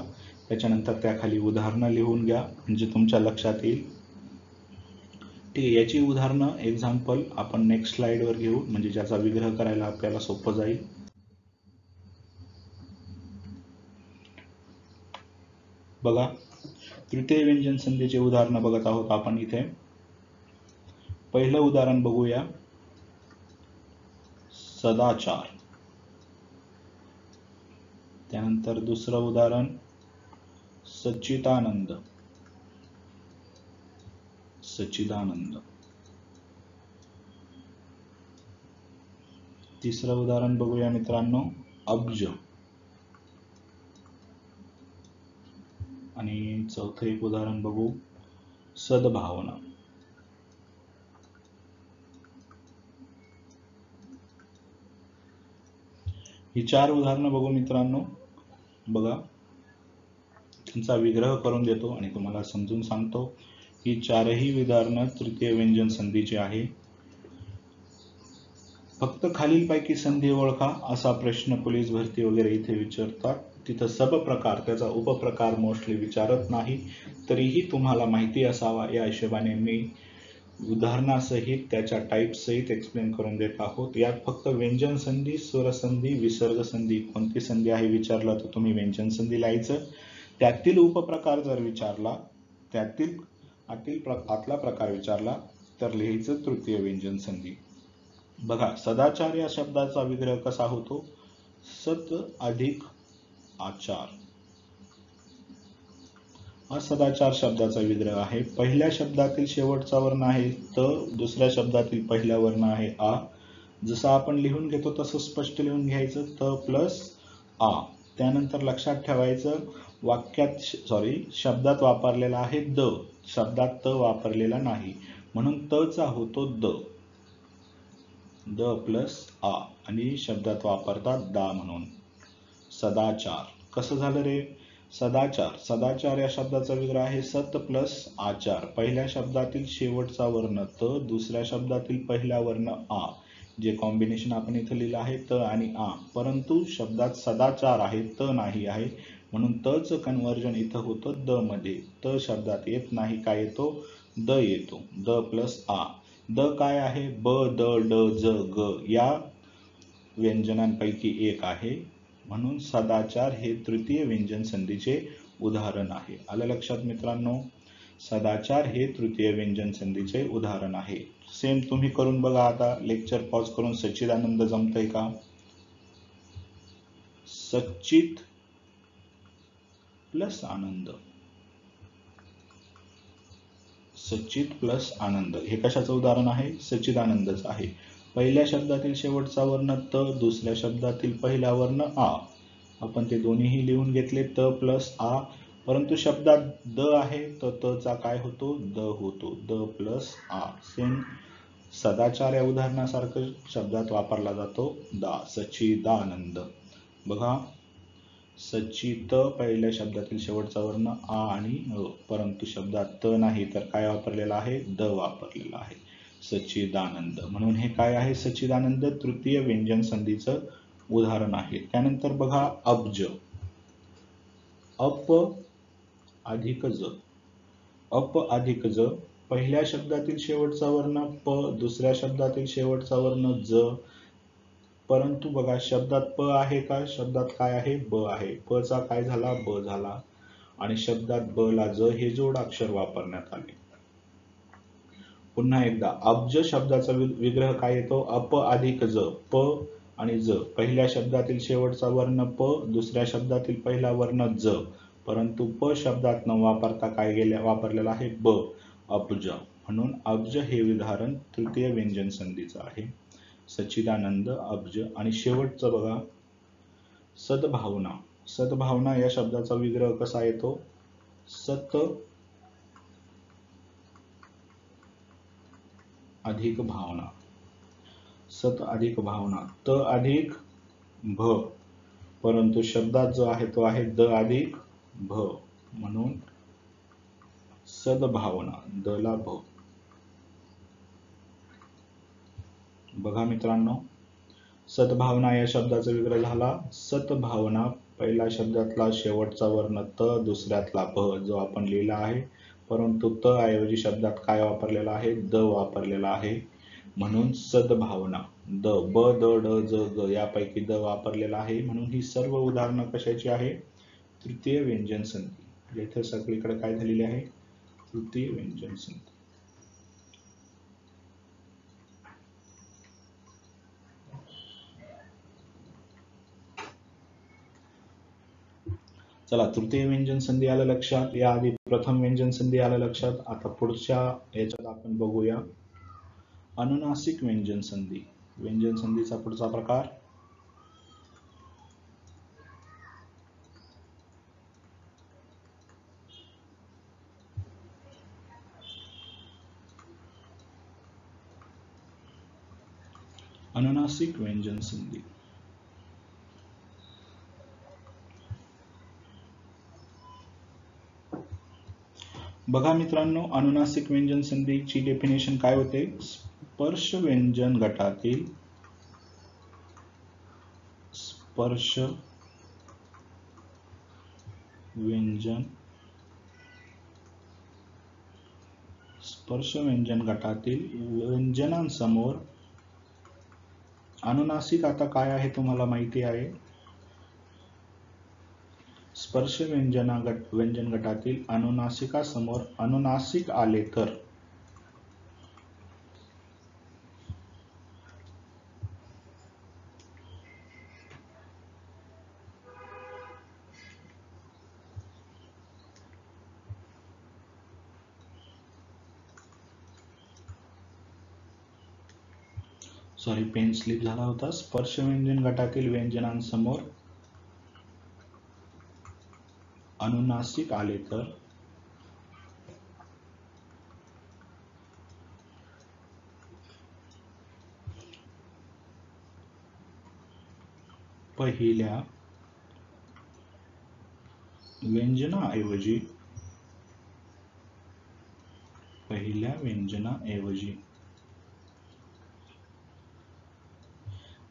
त्याच्यानंतर त्याखाली उदाहरणं लिहून घ्या म्हणजे तुमच्या लक्षात येईल। ठीक आहे, याची उदाहरणं एक्झाम्पल आपण नेक्स्ट स्लाइडवर घेऊ म्हणजे ज्याचा विग्रह करायला आपल्याला सोपं जाईल। बघा तृतीय व्यंजन संधीचे उदाहरण बघत आहोत आपण इथे। पहिलं उदाहरण बघूया, सदाचार। त्यानंतर दुसरं उदाहरण सच्चिदानंद, सच्चिदानंद। तिसरं उदाहरण बघूया मित्रांनो, अब्ज। आणि चौथं एक उदाहरण बघू, सद्भावना। ही 4 उदाहरणं बघू मित्रांनो। बघा त्यांचा विग्रह करून देतो आणि तुम्हाला समजून सांगतो। ही 4ही उदाहरणं तृतीय व्यंजन संधीची आहे। फक्त खालीलपैकी संधी ओळखा असा प्रश्न पोलीस भरती वगैरे इथे विचारतात। तिथं सब प्रकार त्याचा उपप्रकार मोस्टली विचारत नाही, तरीही तुम्हाला माहिती असावा या हिशोबाने मी उदाहरणासहित त्याच्या टाईप सहित एक्सप्लेन करून देत आहोत। यात फक्त व्यंजन संधी, स्वर संधी, विसर्ग संधी कोणती संधी आहे विचारलं तर तुम्ही व्यंजन संधी लिहायचं, त्यातील उपप्रकार जर विचारला, आतला प्रकार विचारला तर लिहायचं तृतीय व्यंजन संधी. बघा, सदाचार या शब्दाचा विग्रह कसा होतो? सत अधिक आचार हा सदाचार शब्दाचा विग्रह आहे. पहिल्या शब्दातील शेवटचा वर्ण आहे त, दुसऱ्या शब्दातील पहिला वर्ण आहे आ. जसं आपण लिहून घेतो तसं स्पष्ट लिहून घ्यायचं, त प्लस आ. त्यानंतर लक्षात ठेवायचं, शब्दात वापरलेला आहे द, शब्दात त वापरलेला नाही, म्हणून त चा होतो द प्लस आ, आणि शब्दात वापरतात दा म्हणून. सदाचार कसं झालं रे? सदाचार या शब्दाचा विग्रह आहे सत प्लस आचार. पहिल्या शब्दातील शेवटचा वर्ण त, दुसऱ्या शब्दातील पहिला वर्ण आ, जे कॉम्बिनेशन आपण इथे लिहिलं आहे त आणि आ. परंतु शब्दात सदाचार आहे, त नाही आहे, म्हणून त चं कन्वर्जन इथं होतं द मध्ये. त शब्दात येत नाही, काय येतो? द येतो. The plus a. द काय आहे? ब, द, ड, ज, ग या व्यंजनांपैकी एक आहे, म्हणून सदाचार हे तृतीय व्यंजन संधीचे उदाहरण आहे. आलं लक्षात मित्रांनो? सदाचार हे तृतीय व्यंजन संधीचे उदाहरण आहे. सेम तुम्ही करून बघा. आता लेक्चर पॉज करून सच्चिदानंद जमतंय का? सच्चित प्लस आनंद, सच्चित प्लस आनंद हे कशाचं उदाहरण आहे? सच्चिदानंदच आहे. पहिल्या शब्दातील शेवटचा वर्ण त, दुसऱ्या शब्दातील पहिला वर्ण आ. आपण ते दोन्हीही लिहून घेतले, त प्लस आ. परंतु शब्दात द आहे, तर त चा काय होतो? द होतो. The plus a. सेम सदाचार या उदाहरणासारखं शब्दात वापरला जातो दा. सच्चिदानंद. बघा, सच्चित पहिल्या शब्दातील शेवटचा वर्ण आ आणि अ, परंतु शब्दात त नाही, तर काय वापरलेला आहे? द वापरलेला आहे. सच्चिदानंद. म्हणून हे काय आहे? सच्चिदानंद तृतीय व्यंजन संधीचं उदाहरण आहे. त्यानंतर बघा, अब्ज. अप अधिक ज. अप अधिक ज. पहिल्या शब्दातील शेवटचा वर्ण प, दुसऱ्या शब्दातील शेवटचा वर्ण ज. परंतु बघा, शब्दात प आहे का? शब्दात काय आहे? ब आहे. प चा काय झाला? ब झाला, आणि शब्दात ब ला ज हे जोडाक्षर वापरण्यात आले. पुन्हा एकदा, अब्ज शब्दाचा विग्रह काय येतो? अप अधिक ज. प आणि ज. पहिल्या शब्दातील शेवटचा वर्ण प, दुसऱ्या शब्दातील पहिला वर्ण ज. परंतु प शब्दात न वापरता काय वापरलेला आहे? ब. अब्ज. म्हणून अब्ज हे उदाहरण तृतीय व्यंजन संधीचं आहे. सच्चिदानंद, अब्ज. आणि शेवटचं बघा, सद्भावना. सद्भावना या शब्दाचा विग्रह कसा येतो? सत अधिक भावना. सत अधिक भावना. त अधिक भ, परंतु शब्दात जो आहे तो आहे द अधिक भ, म्हणून सद्भावना. द ला भ. बघा मित्रांनो, सद्भावना या शब्दाचा विग्रह झाला सतभावना. पहिल्या शब्दातला शेवटचा वर्ण त, दुसऱ्यातला भ जो आपण लिहिला आहे, परंतु त ऐवजी शब्दात काय वापरलेला आहे? द वापरलेला आहे, म्हणून सद्भावना. द, ब, द, ड, ज, ग यापैकी द वापरलेला आहे, म्हणून ही सर्व उदाहरणं कशाची आहे? तृतीय व्यंजन संधी. इथे सगळीकडे काय झालेली आहे? तृतीय व्यंजन संधी. चला, तृतीय व्यंजन संधी आलं लक्षात. या आधी प्रथम व्यंजन संधी आलं लक्षात. आता पुढच्या याच्यात आपण बघूया अनुनासिक व्यंजन संधी. व्यंजन संधीचा पुढचा प्रकार अनुनासिक व्यंजन संधी. बघा मित्रांनो, अनुनासिक व्यंजन संधीची डेफिनेशन काय होते? स्पर्श व्यंजन गटातील स्पर्श व्यंजन गटातील व्यंजनांसमोर अनुनासिक आता काय आहे तुम्हाला माहिती आहे. स्पर्श व्यंजन गटातील अनुनासिकासमोर अनुनासिक आले तर पेन स्लिप झाला होता. स्पर्श व्यंजन गटातील व्यंजनांसमोर अनुनासिक आले तर पहिल्या व्यंजनाऐवजी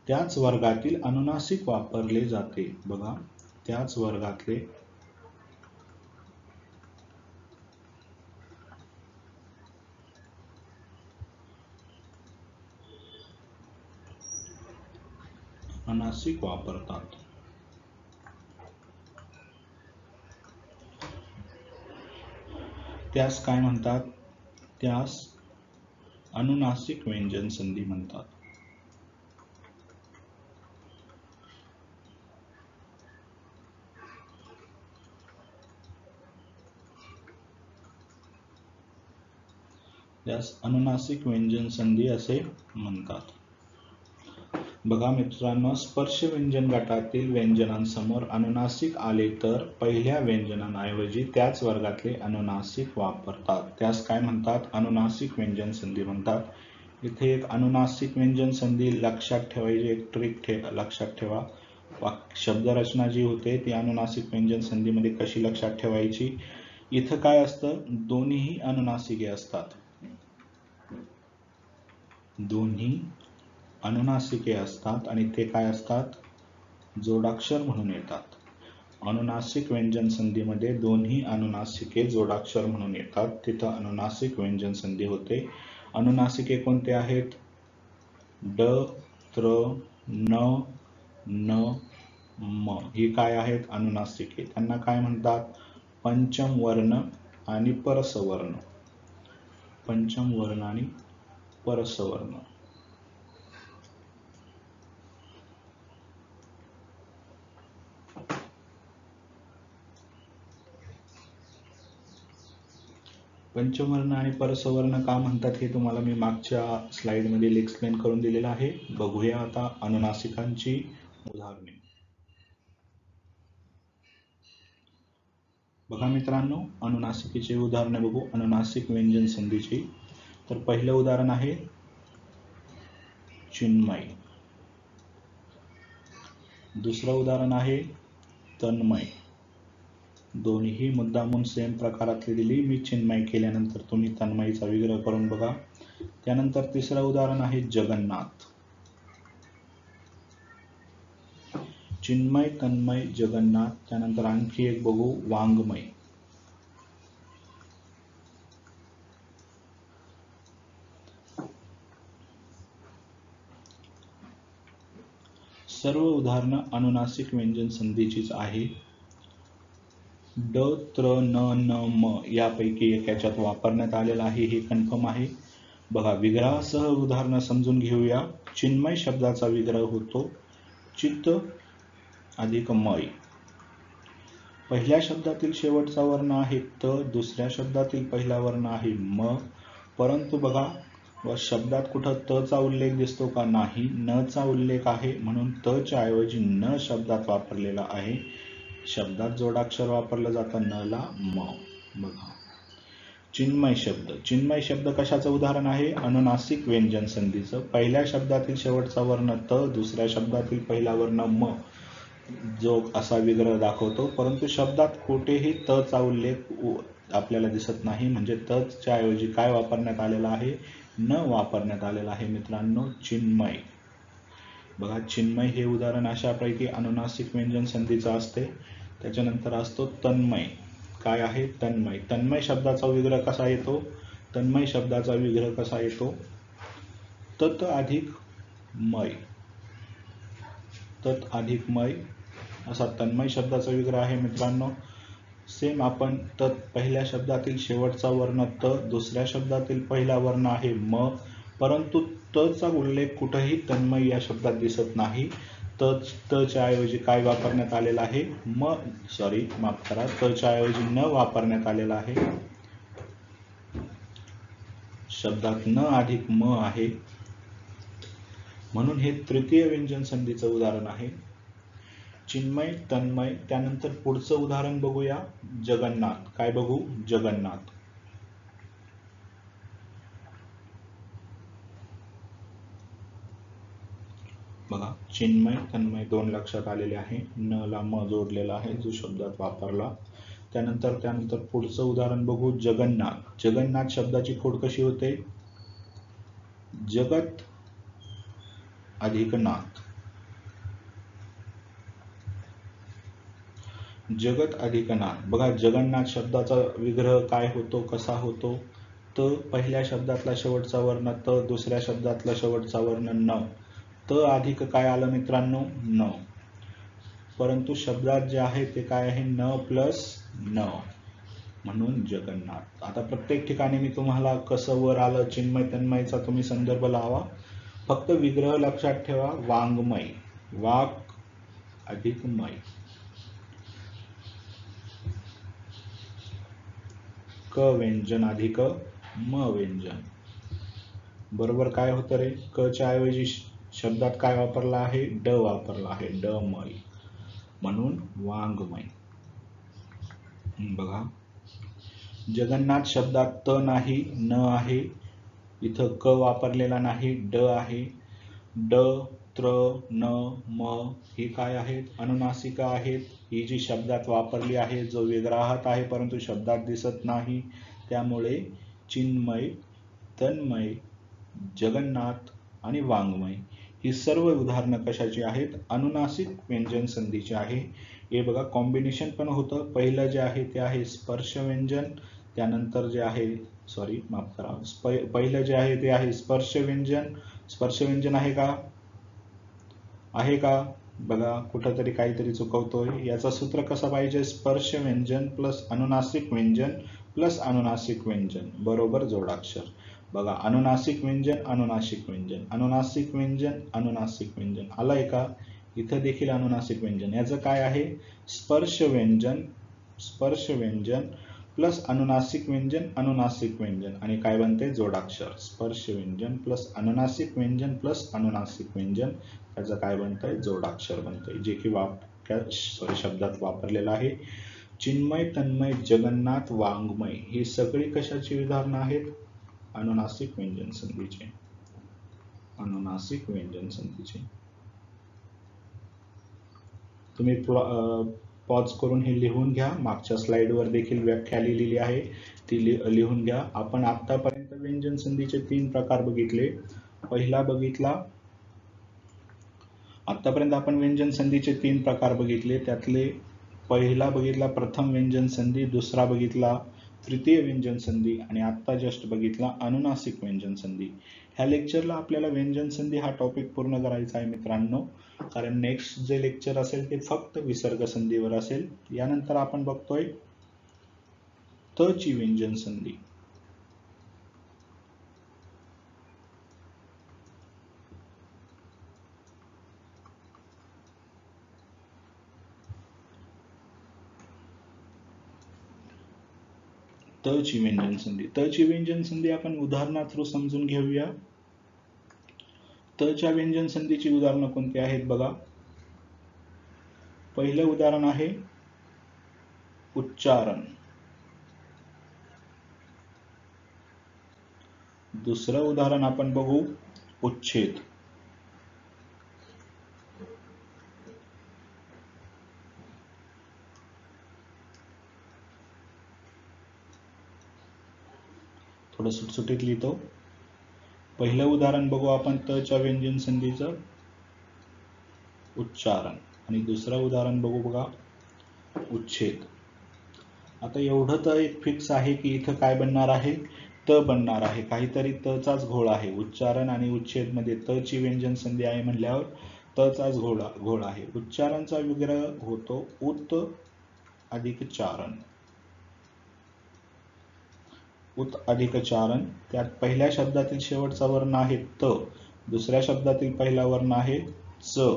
त्याच वर्गातील अनुनासिक वापरले जाते. बघा, त्याच वर्गातले अनुनासिक वापरतात. त्यास काय म्हणतात? त्यास अनुनासिक व्यंजन संधी म्हणतात. त्यास अनुनासिक व्यंजन संधी असे म्हणतात. बघा मित्रांनो, स्पर्श व्यंजन गटातील व्यंजनांसमोर अनुनासिक आले तर पहिल्या व्यंजनांऐवजी त्याच वर्गातले अनुनासिक वापरतात. त्यास काय म्हणतात? अनुनासिक व्यंजन संधी म्हणतात. इथे एक अनुनासिक व्यंजन संधी लक्षात ठेवायची एक ट्रिक लक्षात ठेवा. शब्दरचना जी होते ती अनुनासिक व्यंजन संधीमध्ये कशी लक्षात ठेवायची? इथं काय असतं? दोन्ही अनुनासिके असतात. दोन्ही अनुनासिके असतात आणि ते काय असतात? जोडाक्षर म्हणून येतात. अनुनासिक व्यंजन संधीमध्ये दोन्ही अनुनासिके जोडाक्षर म्हणून येतात. तिथं अनुनासिक व्यंजन संधी होते. अनुनासिके कोणते आहेत? ड, त्र, न, न, म ही काय आहेत? अनुनासिके. त्यांना काय म्हणतात? पंचम वर्ण आणि परसवर्ण. पंचम वर्ण आणि परसवर्ण. पंचमवर्ण आणि परसवर्ण का म्हणतात हे तुम्हाला मी मागच्या स्लाइडमध्ये एक्सप्लेन करून दिलेलं आहे. बघूया आता अनुनासिकांची उदाहरणे. बघा मित्रांनो, अनुनासिकेची उदाहरणे बघू. अनुनासिक व्यंजन संधीची. तर पहिलं उदाहरण आहे चिन्मय. दुसरं उदाहरण आहे तन्मय. दोन्ही मुद्दामून सेम प्रकारातली दिली. मी चिन्मय केल्यानंतर तुम्ही तन्मयचा विग्रह करून बघा. त्यानंतर तिसरं उदाहरण आहे जगन्नाथ. चिन्मय, तन्मय, जगन्नाथ. त्यानंतर आणखी एक बघू वाङ्मय. सर्व उदाहरणं अनुनासिक व्यंजन संधीचीच आहे. ड, त्र, न, न, म यापैकी एक याच्यात वापरण्यात आलेला आहे हे कन्फर्म आहे. बघा, विग्रहासह उदाहरणं समजून घेऊया. चिन्मय शब्दाचा विग्रह होतो चित्त अधिक मय. पहिल्या शब्दातील शेवटचा वर्ण आहे त, दुसऱ्या शब्दातील पहिला वर्ण आहे म. परंतु बघा, शब्दात कुठं त चा उल्लेख दिसतो का? नाही. न चा उल्लेख आहे, म्हणून त च्या ऐवजी न शब्दात वापरलेला आहे. शब्दात जोडाक्षर वापरलं जातं न ला म. बघा, चिन्मय शब्द. चिन्मय शब्द कशाचं उदाहरण आहे? अनुनासिक व्यंजन संधीचं. पहिल्या शब्दातील शेवटचा वर्ण त, दुसऱ्या शब्दातील पहिला वर्ण म जो असा विग्रह दाखवतो. परंतु शब्दात कुठेही त चा उल्लेख आपल्याला दिसत नाही. म्हणजे त च्या ऐवजी काय वापरण्यात आलेला आहे? न वापरण्यात आलेला आहे मित्रांनो, चिन्मय. बघा, चिन्मय हे उदाहरण अशापैकी अनुनासिक व्यंजन संधीचं असते. त्याच्यानंतर असतो तन्मय. काय आहे? तन्मय. तन्मय शब्दाचा विग्रह कसा येतो? तन्मय शब्दाचा विग्रह कसा येतो? तत अधिक मय. तत अधिक मय. असा तन्मय शब्दाचा विग्रह आहे मित्रांनो. सेम आपण त पहिल्या शब्दातील शेवटचा वर्ण त, दुसऱ्या शब्दातील पहिला वर्ण आहे म, परंतु त चा उल्लेख कुठेही तन्मय या शब्दात दिसत नाही. त च्या ऐवजी काय वापरण्यात आलेला आहे? माफ करा, त च्या ऐवजी न वापरण्यात आलेला आहे. शब्दात न अधिक म आहे, म्हणून हे तृतीय व्यंजन संधीचं उदाहरण आहे. चिन्मय, तन्मय. त्यानंतर पुढचं उदाहरण बघूया, जगन्नाथ. काय बघू? जगन्नाथ. बघा, चिन्मय तन्मय दोन लक्षात आलेले आहे. न ला म जोडलेला आहे जो शब्दात वापरला. त्यानंतर पुढचं उदाहरण बघू, जगन्नाथ. जगन्नाथ शब्दाची फोड कशी होते? जगत अधिक नाथ. जगत अधिक नाथ. बघा, जगन्नाथ शब्दाचा विग्रह काय होतो, कसा होतो? त पहिल्या शब्दातला शेवटचा वर्ण त, दुसऱ्या शब्दातला शेवटचा वर्ण न, त अधिक काय आलं मित्रांनो? न. परंतु शब्दात जे आहे ते काय आहे? न प्लस न, म्हणून जगन्नाथ. आता प्रत्येक ठिकाणी मी तुम्हाला कसं वर आलं चिन्मय तन्मयचा तुम्ही संदर्भ लावा. फक्त विग्रह लक्षात ठेवा. वाङ्मय, वाक अधिक मय. क व्यंजन अधिक म व्यंजन. बरोबर काय होतं रे? क च्या ऐवजी शब्दात काय वापरला आहे? ड वापरला आहे, डमय, म्हणून वाङ्मय. बघा, जगन्नाथ शब्दात त नाही, न आहे. इथं क वापरलेला नाही, ड आहे. ड, त्र, न, म ही काय आहेत? अनुनासिका आहेत. ही जी शब्दात वापरली आहे, जो विग्रहात आहे परंतु शब्दात दिसत नाही. त्यामुळे चिन्मय, तन्मय, जगन्नाथ आणि वाङ्मय ही सर्व उदाहरणं कशाची आहेत? अनुनासिक व्यंजन संधीची आहे. हे बघा, कॉम्बिनेशन पण होतं. पहिलं जे आहे ते आहे स्पर्श व्यंजन. त्यानंतर जे आहे पहिलं जे आहे ते आहे स्पर्श व्यंजन. स्पर्श व्यंजन आहे का? आहे का? बघा, कुठंतरी काहीतरी चुकवतोय. याचं सूत्र कसं पाहिजे? स्पर्श व्यंजन प्लस अनुनासिक व्यंजन प्लस अनुनासिक व्यंजन बरोबर जोडाक्षर. बघा, अनुनासिक व्यंजन, अनुनासिक व्यंजन, अनुनासिक व्यंजन, अनुनासिक व्यंजन आलंय का? इथं देखील अनुनासिक व्यंजन. याचं काय आहे? स्पर्श व्यंजन, स्पर्श व्यंजन प्लस अनुनासिक व्यंजन, अनुनासिक व्यंजन आणि काय बनते? जोडाक्षर. स्पर्श व्यंजन प्लस अनुनासिक व्यंजन प्लस अनुनासिक व्यंजन, त्याचं काय बनतंय? जोडाक्षर बनतंय, जे की शब्दात वापरलेलं आहे. चिन्मय, तन्मय, जगन्नाथ, वाङ्मय ही सगळी कशाची उदाहरणं आहेत? अनुनासिक व्यंजन संधीचे. अनुनासिक व्यंजन संधीचे. तुम्ही पॉज करून हे लिहून घ्या. मागच्या स्लाइडवर देखील व्याख्या लिहिलेली आहे, ती लिहून घ्या. आपण आतापर्यंत व्यंजन संधीचे 3 प्रकार बघितले. पहिला बघितला, आतापर्यंत आपण व्यंजन संधीचे 3 प्रकार बघितले. त्यातले पहिला बघितला प्रथम व्यंजन संधी, दुसरा बघितला तृतीय व्यंजन संधी आणि आत्ता जस्ट बघितला अनुनासिक व्यंजन संधी. ह्या लेक्चरला आपल्याला व्यंजन संधी हा टॉपिक पूर्ण करायचा आहे मित्रांनो, कारण नेक्स्ट जे लेक्चर असेल ते फक्त विसर्ग संधीवर असेल. यानंतर आपण बघतोय त ची व्यंजन संधी. त ची व्यंजन संधी. त ची व्यंजन संधी आपण उदाहरणा थ्रू समजून घेऊया. त च्या व्यंजन संधीची उदाहरणं कोणती आहेत बघा. पहिलं उदाहरण आहे उच्चारण. दुसरं उदाहरण आपण बघू उच्छेद. थोडं सुटसुटीत लिहितो. पहिलं उदाहरण बघू आपण त च्या व्यंजन संधीचं, उच्चारण, आणि दुसरं उदाहरण बघू बघा उच्छेद. आता एवढं तर एक फिक्स आहे की इथं काय बनणार आहे? त बनणार आहे. काहीतरी त चाच घोळ आहे. उच्चारण आणि उच्छेद मध्ये त ची व्यंजन संधी आहे म्हणल्यावर तचाच घोळ आहे. उच्चारांचा विग्रह होतो उत अधिक चारण. उत अधिक चारण, त्यात पहिल्या शब्दातील शेवटचा वर्ण आहे त, दुसऱ्या शब्दातील पहिला वर्ण आहे च.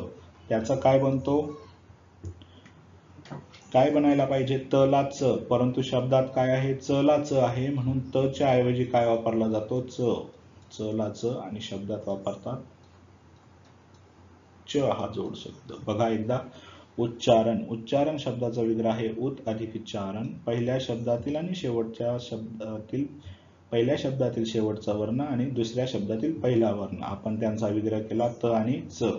त्याचा काय बनतो? काय बनायला पाहिजे? त ला च, परंतु शब्दात काय आहे? च ला च आहे, म्हणून त च्या ऐवजी काय वापरला जातो? च. च ला च आणि शब्दात वापरतात च हा जोड शब्द. बघा एकदा. उच्चारण. उच्चारण शब्दाचा विग्रह आहे उत अधिक चारण. पहिल्या शब्दातील आणि शेवटच्या शब्दातील पहिल्या शब्दातील शेवटचा वर्ण आणि दुसऱ्या शब्दातील पहिला वर्ण, आपण त्यांचा विग्रह केला त आणि च.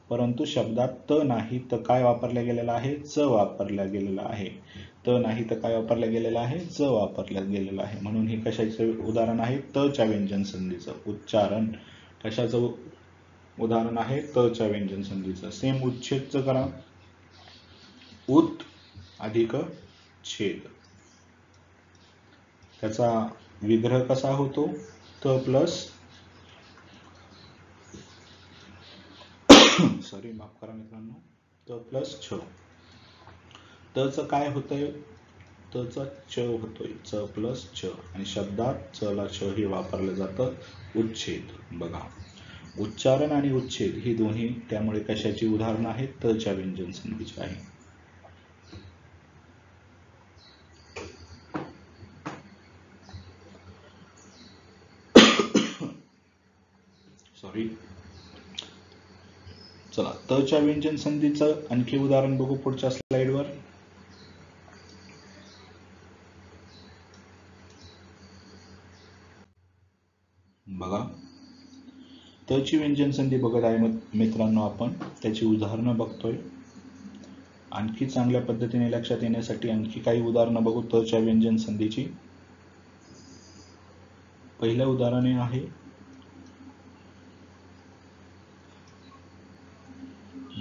परंतु शब्दात त नाही तर काय वापरल्या गेलेला आहे? च वापरल्या गेलेला आहे. त नाही तर काय वापरल्या गेलेला आहे? च वापरल्या गेलेला आहे. म्हणून हे कशाचे उदाहरण आहे? त च्या व्यंजन संधीचं. उच्चारण कशाचं उदाहरण आहे? त च्या व्यंजन संधीचं. सेम उच्छेदचं करा. उत अधिक छेद, त्याचा विग्रह कसा होतो? त प्लस माफ करा मित्रांनो, त प्लस छ. तच काय होतंय? तचा च होतोय, च प्लस छ, आणि शब्दात च ला छ हे वापरलं जातं उच्छेद. बघा, उच्चारण आणि उच्छेद ही दोन्ही त्यामुळे कशाची उदाहरणं आहेत? त च्या व्यंजन संधीची आहे. चला, त च्या व्यंजन संधीचं आणखी उदाहरण बघू पुढच्या स्लाइडवर. बघा, त ची व्यंजन संधी बघत आहे मित्रांनो. आपण त्याची उदाहरणं बघतोय. आणखी चांगल्या पद्धतीने लक्षात येण्यासाठी आणखी काही उदाहरणं बघू त च्या व्यंजन संधीची. पहिलं उदाहरण आहे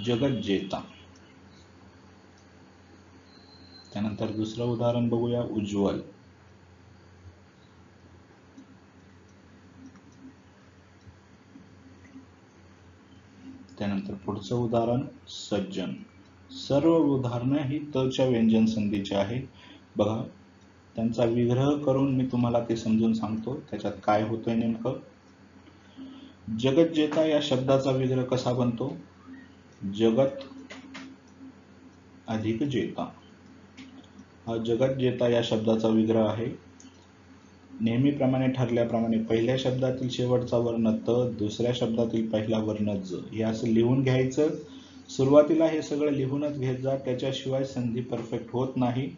जगत जेता. त्यानंतर दुसरं उदाहरण बघूया उज्ज्वल. त्यानंतर पुढचं उदाहरण सज्जन. सर्व उदाहरणं ही त च्या व्यंजन संधीची आहे. बघा, त्यांचा विग्रह करून मी तुम्हाला ते समजून सांगतो त्याच्यात काय होतंय नेमकं. जगत जेता या शब्दाचा विग्रह कसा बनतो? जगत अधिक जेता. हा जगत जेता या शब्दाचा विग्रह आहे. नेहमीप्रमाणे ठरल्याप्रमाणे पहिल्या शब्दातील शेवटचा वर्ण त, दुसऱ्या शब्दातील पहिला वर्ण ज, हे असं लिहून घ्यायचं. सुरुवातीला हे सगळं लिहूनच घेत जा, त्याच्याशिवाय संधी परफेक्ट होत नाही.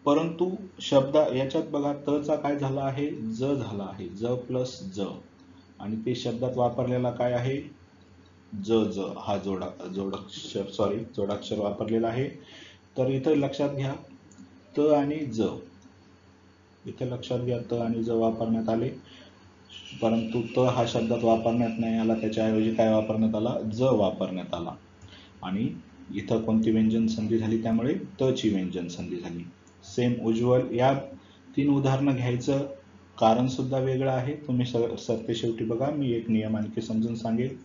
परंतु शब्द याच्यात बघा, त चा काय झाला आहे? ज झाला आहे, ज प्लस ज, आणि ते शब्दात वापरलेला काय आहे? ज ज हा जोडाक्षर वापरलेला आहे. तर इथं लक्षात घ्या, त आणि ज, इथे लक्षात घ्या, त आणि ज वापरण्यात आले, परंतु त हा शब्दात वापरण्यात नाही आला. त्याच्याऐवजी काय वापरण्यात आला? ज वापरण्यात आला. आणि इथं कोणती व्यंजन संधी झाली? त्यामुळे त ची व्यंजन संधी झाली. सेम उज्ज्वल. या 3 उदाहरणं घ्यायचं कारण सुद्धा वेगळं आहे. तुम्ही सरते शेवटी बघा, मी एक नियम आणखी समजून सांगेल.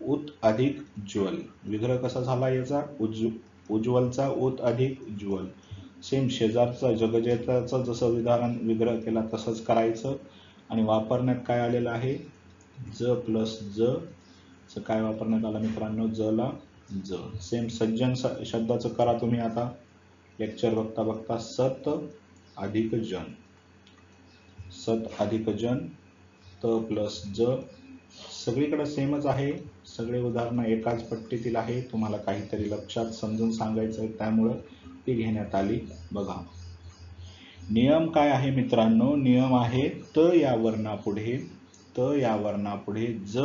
उत अधिक ज्वल, विग्रह कसा झाला याचा? उज्ज्वलचा उत अधिक ज्वल. सेम शेजारचा जगजेताचा जसं उदाहरण विग्रह केला तसंच करायचं. आणि वापरण्यात काय आलेलं आहे? ज प्लस ज च काय वापरण्यात आलं मित्रांनो? ज ला ज. सेम सज्जन शब्दाचं करा तुम्ही आता लेक्चर बघता बघता. सत अधिक जन, सत अधिक जन, त प्लस ज. सगळीकडे सेमच आहे. सगळे उदाहरणं एकाच पट्टीतील आहे. तुम्हाला काहीतरी लक्षात समजून सांगायचं त्यामुळं ती घेण्यात आली. बघा, नियम काय आहे मित्रांनो? नियम आहे त या वर्णापुढे, त या वर्णापुढे ज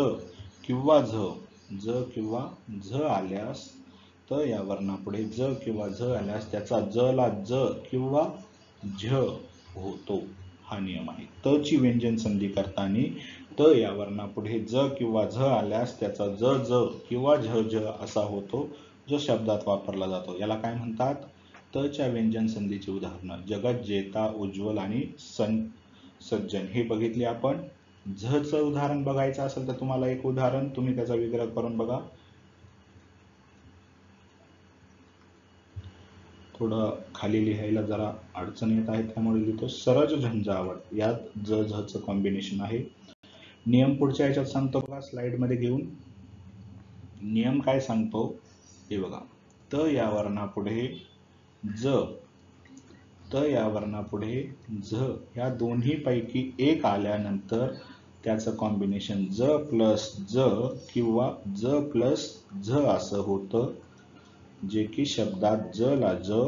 किंवा झ, ज किंवा झ आल्यास, त या वर्णापुढे ज किंवा झ आल्यास त्याचा ज ला ज किंवा झ होतो. हा नियम आहे. त ची व्यंजन संधी करताना त या वर्णापुढे ज किंवा झ आल्यास त्याचा ज ज किंवा झ झ असा होतो, जो शब्दात वापरला जातो. याला काय म्हणतात? त च्या व्यंजन संधीची उदाहरणं जगत जेता, उज्ज्वल आणि सज्जन हे बघितले आपण. झचं उदाहरण बघायचं असेल तर तुम्हाला एक उदाहरण तुम्ही त्याचा विग्रह करून बघा. थोडं खाली लिहायला जरा अडचण येत आहे त्यामुळे लिहितो. सरज झंझावत यात ज झचं कॉम्बिनेशन आहे. नियम पुढच्या याच्यात सांगतो बघा, स्लाइड मध्ये घेऊन. नियम काय सांगतो हे बघा. त या वर्णापुढे ज, त या वर्णापुढे झ या दोन्ही पैकी एक आल्यानंतर त्याचं कॉम्बिनेशन ज प्लस ज किंवा ज प्लस झ असं होतं, जे की शब्दात ज ला ज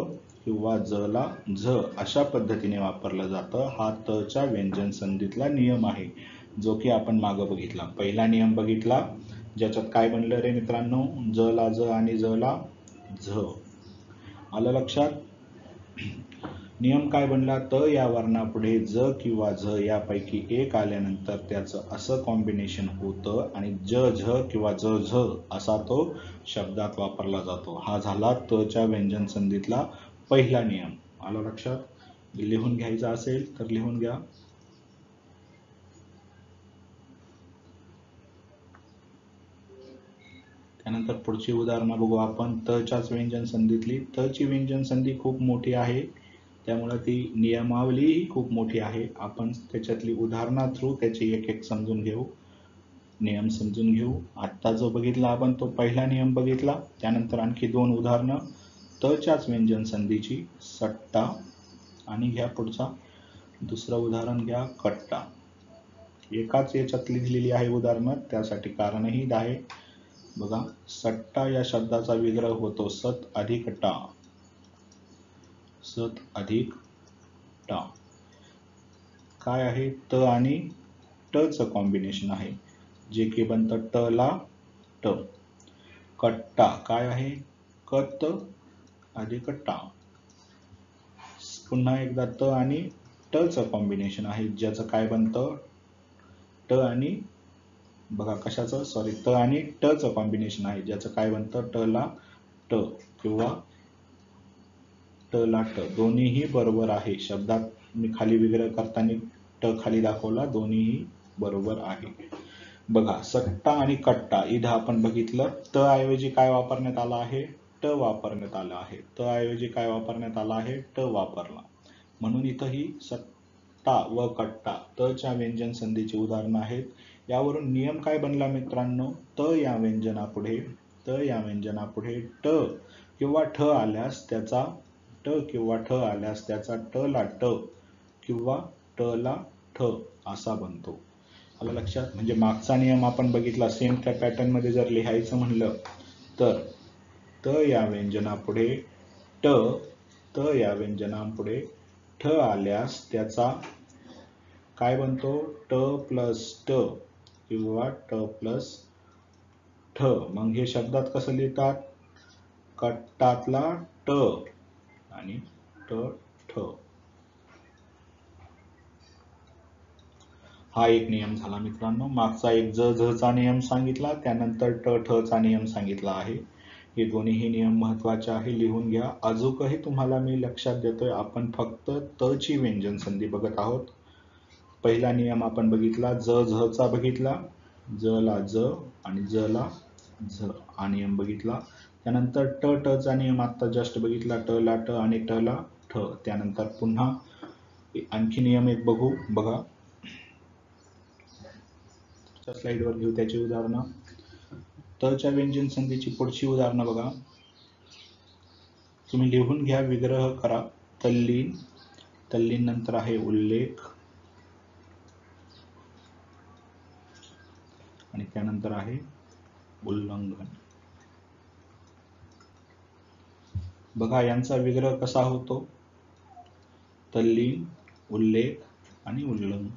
किंवा ज ला झ अशा पद्धतीने वापरलं जातं. हा त च्या व्यंजन संधीतला नियम आहे, जो की आपण मागं बघितला. पहिला नियम बघितला ज्याच्यात काय बनलं रे मित्रांनो, ज ला ज आणि ज ला झ. आलं लक्षात? नियम काय बनला, त या वर्णापुढे ज किंवा झ यापैकी एक आल्यानंतर त्याचं असं कॉम्बिनेशन होतं आणि ज झ किंवा ज झ असा तो शब्दात वापरला जातो. हा झाला त च्या व्यंजन संधीतला पहिला नियम. आलं लक्षात? लिहून घ्यायचा असेल तर लिहून घ्या. त्यानंतर पुढची उदाहरणं बघू आपण. त च्याच व्यंजन संधीतली. त ची व्यंजन संधी खूप मोठी आहे, त्यामुळे ती नियमावली खूप मोठी आहे. आपण त्याच्यातली उदाहरणा थ्रू त्याची एक एक समजून घेऊ, नियम समजून घेऊ. आत्ता जो बघितला आपण तो पहिला नियम बघितला. त्यानंतर आणखी दोन उदाहरणं त च्याच व्यंजन संधीची. सट्टा आणि घ्या पुढचा दुसरं उदाहरण घ्या, कट्टा. एकाच याच्यातली दिलेली आहे उदाहरणं, त्यासाठी कारणही आहे. बघा, सट्टा या शब्दाचा विग्रह होतो सत अधिक टा. सत अधिक टा काय आहे, त आणि ट चं कॉम्बिनेशन आहे, जे की बनतं ट ला ट. कट्टा काय आहे, कत अधिक टा. पुन्हा एकदा त आणि ट चं कॉम्बिनेशन आहे, ज्याचं काय बनतं ट आणि बघा कशाचं, सॉरी, त आणि ट चं कॉम्बिनेशन आहे, ज्याचं काय बनतं ट ला ट किंवा ट ला ट. दोन्हीही बरोबर आहे. शब्दात मी खाली विग्रह करताना ट खाली दाखवला, दोन्हीही बरोबर आहे. बघा, सट्टा आणि कट्टा इथं आपण बघितलं, त ऐवजी काय वापरण्यात आला आहे, ट वापरण्यात आला आहे. त ऐवजी काय वापरण्यात आला आहे, ट वापरला. म्हणून इथंही सट्टा व कट्टा त च्या व्यंजन संधीची उदाहरणं आहेत. यावरून नियम काय बनला मित्रांनो, त या व्यंजनापुढे ट किंवा ठ आल्यास त्याचा ट ला ट किंवा ट ला ठ असा बनतो. आलं लक्षात? म्हणजे मागचा नियम आपण बघितला, सेम त्या पॅटर्न मध्ये जर लिहायचं म्हणलं तर त या व्यंजनापुढे ठ आल्यास त्याचा काय बनतो, ट प्लस ट किंवा ट प्लस ठ. मग हे शब्दात कसं लिहितात, कट्टातला ट आणि ट ठ. हा एक नियम झाला मित्रांनो. मागचा एक ज झ चा नियम सांगितला, त्यानंतर ट ठ चा नियम सांगितला आहे. हे दोन्हीही नियम महत्वाचे आहे, लिहून घ्या. अजूनही तुम्हाला मी लक्षात देतोय, आपण फक्त त ची व्यंजन संधी बघत आहोत. पहिला नियम आपण बघितला, ज झ चा बघितला, ज ला ज आणि ज ला झ हा नियम बघितला. त्यानंतर ट ट चा नियम आता जस्ट बघितला, ट ला ट आणि ट ला ठ. त्यानंतर पुन्हा आणखी नियम एक बघू. बघा, स्लाइडवर घेऊ त्याची उदाहरणं. त च्या व्यंजन संधीची पुढची उदाहरणं बघा, तुम्ही लिहून घ्या, विग्रह करा. तल्लीन, तल्लीन नंतर आहे उल्लेख आणि त्यानंतर आहे उल्लंघन. बघा, यांचा विग्रह कसा होतो, तल्लीन, उल्लेख आणि उल्लंघन.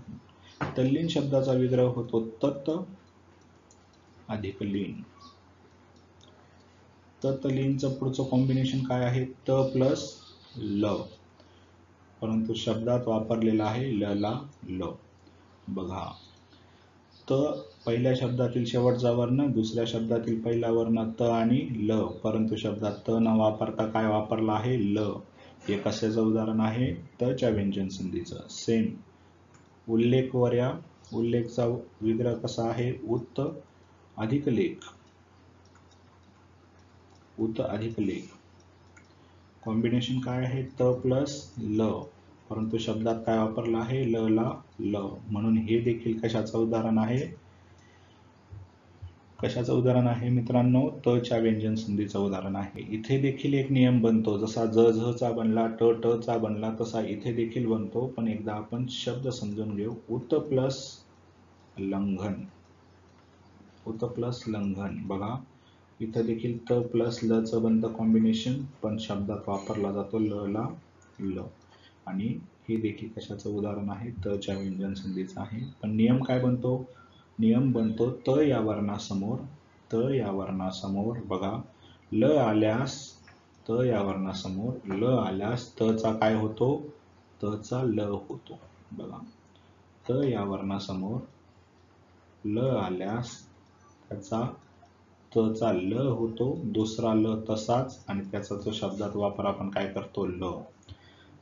तल्लीन शब्दाचा विग्रह होतो तत अधिक लीन. ततलीनचं पुढचं कॉम्बिनेशन काय आहे, त प्लस ल, परंतु शब्दात वापरलेला आहे ल ला ल. बघा, त पहिल्या शब्दातील शेवटचा वर्ण, दुसऱ्या शब्दातील पहिला वर्ण त आणि ल, परंतु शब्दात त न वापरता काय वापरला आहे, ल. हे कशाचं उदाहरण आहे, त च्या व्यंजन संधीचं. सेम उल्लेख वर या, उल्लेखचा विग्रह कसा आहे? उत अधिक लेख. उत अधिक लेख. कॉम्बिनेशन काय आहे? त प्लस ल, परंतु शब्दात काय वापरला आहे? ल ला ल, म्हणून हे देखील कशाचं उदाहरण आहे? कशाचं उदाहरण आहे मित्रांनो? त च्या व्यंजन संधीचं उदाहरण आहे. इथे देखील एक नियम बनतो, जसा ज झ चा बनला, ट ट चा बनला, तसा इथे देखील बनतो. पण एकदा आपण शब्द समजून घेऊ. उत प्लस लंघन. उत प्लस लंघन. बघा इथं देखील त प्लस ल चं बनतं कॉम्बिनेशन, पण शब्दात वापरला जातो ल ला ल. आणि हे देखील कशाचं उदाहरण आहे? त च्या व्यंजन संधीचं आहे. पण नियम काय बनतो? नियम बनतो त या वर्णासमोर, त या वर्णासमोर बघा ल आल्यास, त या वर्णासमोर ल आल्यास त चा काय होतो? त चा ल होतो. बघा त या वर्णासमोर ल आल्यास त्याचा त चा ल होतो, दुसरा ल तसाच, आणि त्याचा जो शब्दात वापर आपण काय करतो? ल.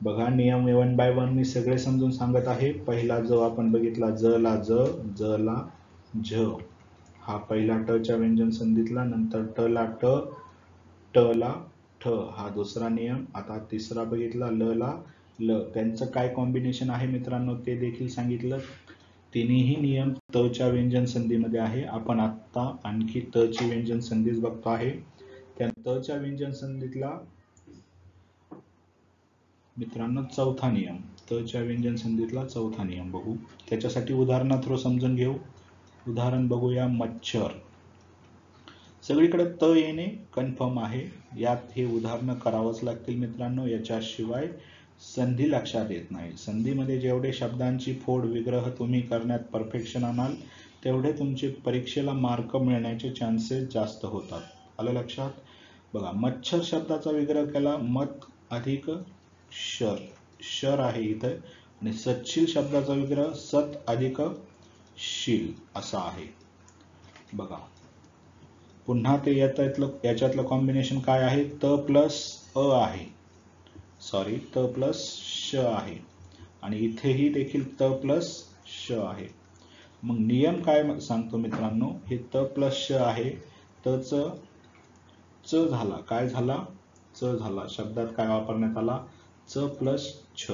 बघा नियम 1 by 1 मी सगळे समजून सांगत आहे. पहिला जो आपण बघितला ज ला ज, ज ला झ, हा पहिला ट च्या व्यंजन संधीतला. नंतर ट ला ट, ट ला ठ, हा दुसरा नियम. आता तिसरा बघितला ल ला ल. त्यांचं काय कॉम्बिनेशन आहे मित्रांनो ते देखील सांगितलं. तिन्ही नियम त च्या व्यंजन संधीमध्ये आहे. आपण आता आणखी त ची व्यंजन संधीच बघतो आहे. त्या त च्या व्यंजन संधीतला मित्रांनो चौथा नियम, त च्या व्यंजन संधीतला चौथा नियम बघू. त्याच्यासाठी उदाहरणा थ्रू समजून घेऊ. उदाहरण बघूया. मच्छर. सगळीकडे त येणे कन्फर्म आहे. यात हे उदाहरणं करावंच लागतील मित्रांनो, याच्याशिवाय संधी लक्षात येत नाही. संधीमध्ये जेवढे शब्दांची फोड विग्रह तुम्ही करण्यात परफेक्शन आणाल, तेवढे तुमचे परीक्षेला मार्क मिळण्याचे चान्सेस जास्त होतात. आलं लक्षात? बघा मच्छर शब्दाचा विग्रह केला, मत अधिक शर, शर आहे इथं. आणि सतशील शब्दाचा विग्रह सत अधिक शील असा आहे. बघा पुन्हा ते याच्यातलं कॉम्बिनेशन काय आहे? त प्लस अ आहे, सॉरी त प्लस श आहे, आणि इथेही देखील त प्लस श आहे. मग नियम काय सांगतो मित्रांनो? हे त प्लस श आहे, त च झाला, काय झाला? च झाला. शब्दात काय वापरण्यात आला? च प्लस छ,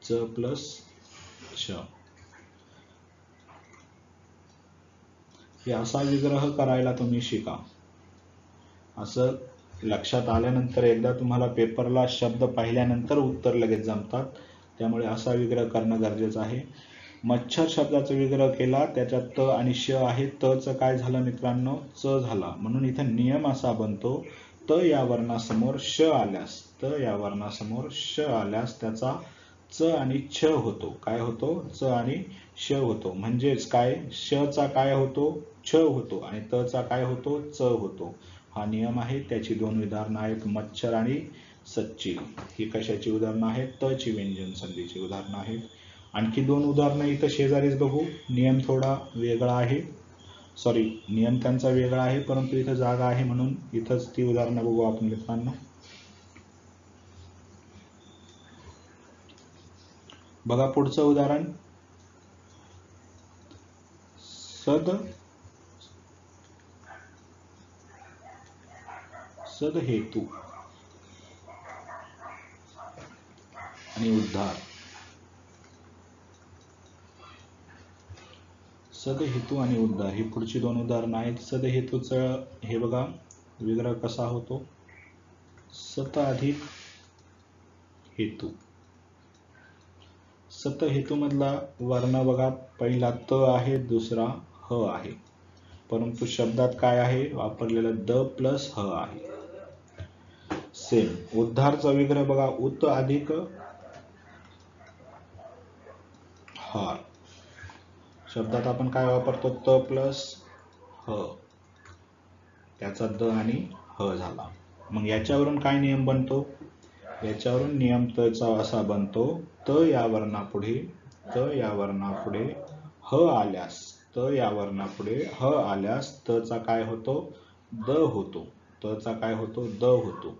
च प्लस छ. हे असा विग्रह करायला तुम्ही शिका. असं लक्षात आल्यानंतर एकदा तुम्हाला पेपरला शब्द पाहिल्यानंतर उत्तर लगेच जमतात. त्यामुळे असा विग्रह करणं गरजेचं आहे. मच्छर शब्दाचा विग्रह केला, त्याच्यात त आणि श आहे. त च काय झालं मित्रांनो? च झाला. म्हणून इथं नियम असा बनतो, त या वर्णासमोर श आल्यास, त या वर्णासमोर श आल्यास त्याचा च आणि छ होतो. काय होतो? च आणि श होतो. म्हणजेच काय? श चा काय होतो? छ होतो, आणि त चा काय होतो? च होतो. हा नियम आहे. त्याची दोन उदाहरणं आहेत, मच्छर आणि सच्चिल. ही कशाची उदाहरणं आहेत? त ची व्यंजन संधीची उदाहरणं आहेत. आणखी दोन उदाहरणं इथं शेजारीच बघू. नियम थोडा वेगळा आहे, सॉरी नियम त्यांचा वेगळा आहे, परंतु इथं जागा आहे म्हणून इथंच ती उदाहरणं बघू आपण मित्रांनो. बघा पुढचं उदाहरण. सद हेतू आणि उद्धार. सद हेतू आणि उद्धार ही पुढची दोन उदाहरणं आहेत. सद हेतूचं हे बघा विग्रह कसा होतो? सत अधिक हेतू. सत हेतू मधला वर्ण बघा, पहिला त आहे, दुसरा ह आहे, परंतु शब्दात काय आहे वापरलेलं? द प्लस ह आहे. सेम. उद्धारचा विग्रह बघा, उत अधिक हार. शब्दात आपण काय वापरतो? त प्लस ह, त्याचा द आणि ह झाला. मग याच्यावरून काय नियम बनतो? याच्यावरून नियम त चा असा बनतो, त या वर्णापुढे, त या वर्णापुढे ह आल्यास, त या वर्णापुढे ह आल्यास त चा काय होतो? द होतो. त चा काय होतो? द होतो.